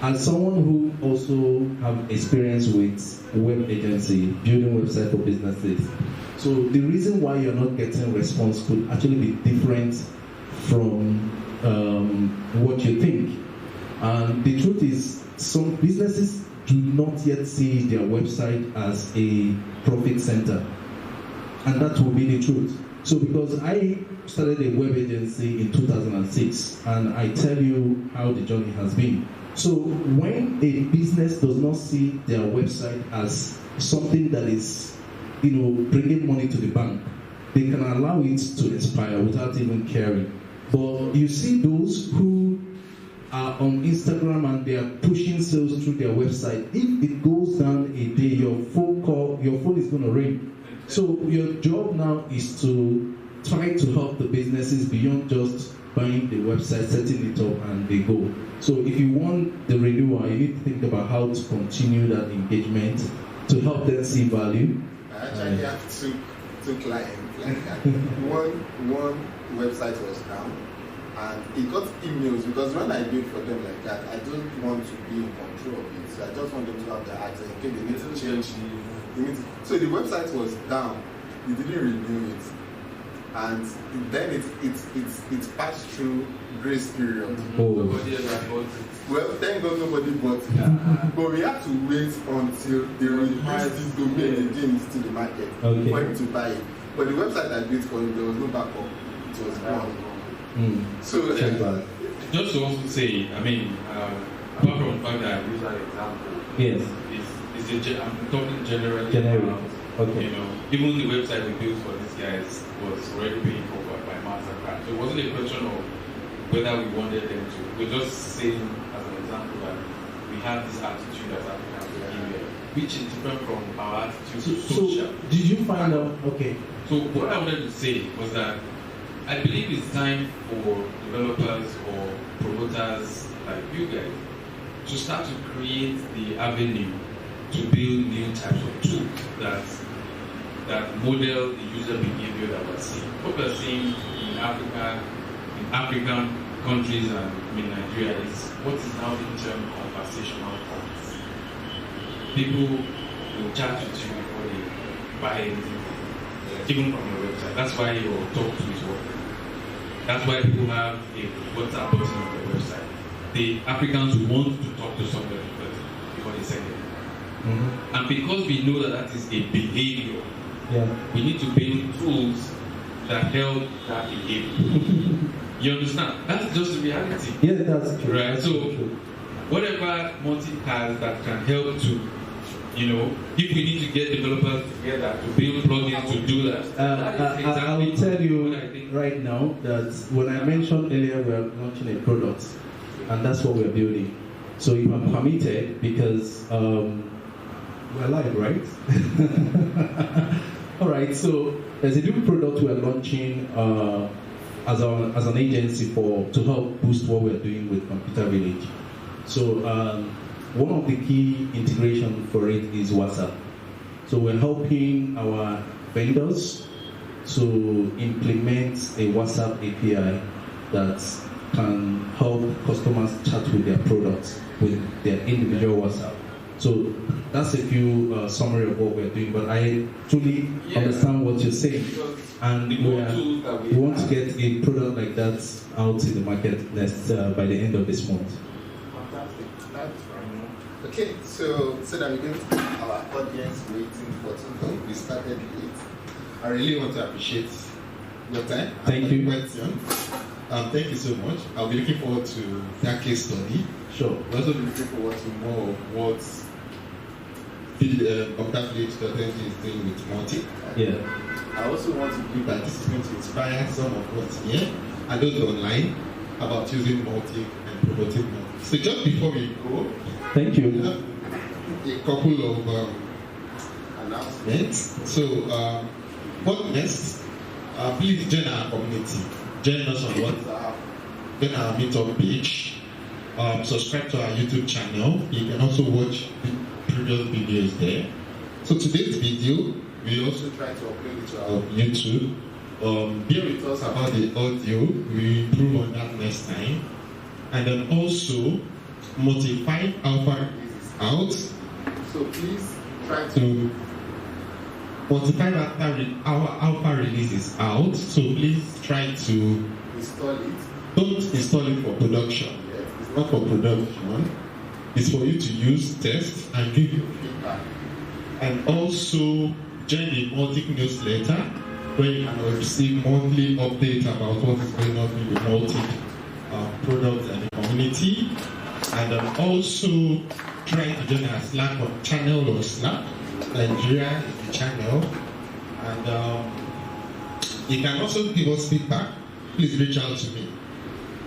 As someone who also have experience with web agency, building website for businesses, so the reason why you're not getting response could actually be different from what you think. And the truth is, some businesses do not yet see their website as a profit center. And that will be the truth. So because I started a web agency in 2006, and I tell you how the journey has been. So when a business does not see their website as something that is, bringing money to the bank, they can allow it to expire without even caring. But you see those who are on Instagram and they are pushing sales through their website. If it goes down a day, your phone is going to ring. So your job now is to try to help the businesses beyond just buying the website, setting it up, and they go. So if you want the renewal, you need to think about how to continue that engagement to help them see value. I actually have two clients like that. One website was down, And it got emails because when I build for them like that, I don't want to be in control of it. So I just want them to have the access in case they need to change. So the website was down. They didn't renew it. And then it passed through grace period. Nobody ever bought it. Well, thank God nobody bought it. But we have to wait until they release this domain again into the market for him to buy it. But the website I built for him, there was no backup. It was gone. So just to also say, I mean, apart from the fact that I use that example, yes, I'm talking generally. Okay. You know, even the website we built for these guys was already being covered by Mastercard. So it wasn't a question of whether we wanted them to. We're just saying, as an example, that we have this attitude as Africans to email, which is different from our attitude to social. So did you find out? Okay. So what I wanted to say was that I believe it's time for developers or promoters like you guys to start to create the avenue to build new types of tools that model the user behavior that we're seeing. What we're seeing in Africa, in African countries and in Nigeria is what is now being termed conversational commerce. People will chat with you before they buy anything, even from your website. That's why your talk to is working. That's why people have a WhatsApp button on their website. The Africans want to talk to somebody first before they send it. And because we know that is a behavior, we need to build tools that help that behavior. You understand? That's just the reality. Yeah, that's true. Right? So, whatever Mautic has that can help to, if we need to get developers together to build plugins to do that. I will tell you right now that when I mentioned earlier we are launching a product, and that's what we're building. So if I'm permitted, because we're live, right? All right, so there's a new product we're launching as an agency to help boost what we're doing with ComputerVillage. So one of the key integration for it is WhatsApp. So we're helping our vendors to implement a WhatsApp API that can help customers chat with their products with their individual WhatsApp. So that's a few summary of what we're doing, but I truly understand what you're saying. And we want to get a product like that out in the market by the end of this month. Fantastic. That's fine. Okay, so that we don't keep our audience waiting for too long, we started late. I really want to appreciate your time. Thank you. Thank you so much. I'll be looking forward to that case study. Sure. We'll also be looking forward to more of what ComputerVillage.ng is doing with Mautic. Yeah. I also want to believe that this is going to inspire some of us here and those online about using Mautic and promoting Mautic. So just before we go, thank you. We have a couple of announcements. So what next? Please join our community. Join us on WhatsApp. Join our meetup page. Subscribe to our YouTube channel. You can also watch the previous videos there. So today's video, we also try to upload it to our YouTube. Bear with us about the audio. We improve on that next time. And then also, Mautic 5 Alpha is out. So please try to. Mautic 5 Alpha release is out. So please try to install it. Don't install it for production yet. It's not for production. It's for you to use, test, and give you feedback. And also join the Mautic newsletter where you can receive monthly updates about what is going on in the Mautic products and the community. And also try to join our Slack channel or Slack. Nigeria is the channel. And you can also give us feedback. Please reach out to me.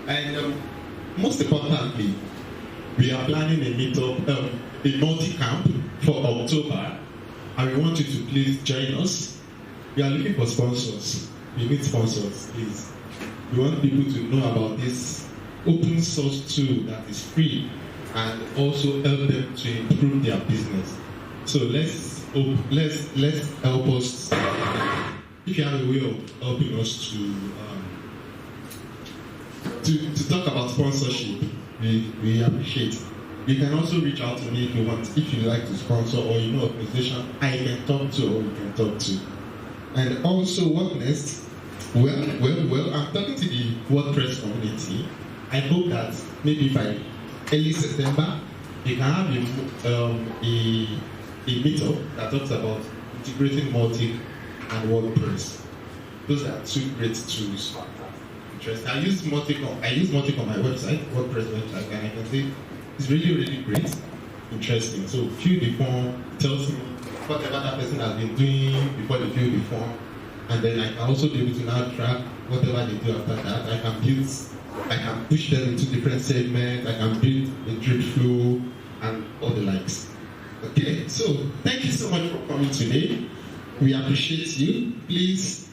And most importantly, we are planning a meetup, a Mautic camp for October, and we want you to please join us. We are looking for sponsors. We need sponsors, please. We want people to know about this open source tool that is free and also help them to improve their business. So let's help us. If you have a way of helping us to to talk about sponsorship, we appreciate. You can also reach out to me if you want, if you like to sponsor or you know organization I can talk to or you can talk to. And also, what next? Well, I'm talking to the WordPress community. I hope that maybe by early September, you can have a meetup that talks about integrating Mautic and WordPress. Those are two great tools. Interesting. I use Mautic on my website, WordPress website, and I can say it's really, really great. Interesting. So fill the form, tells me whatever that person has been doing before they fill the form, and then I can also be able to now track whatever they do after that. I can push them into different segments, I can build a drip flow and all the likes. Okay, so thank you so much for coming today. We appreciate you. Please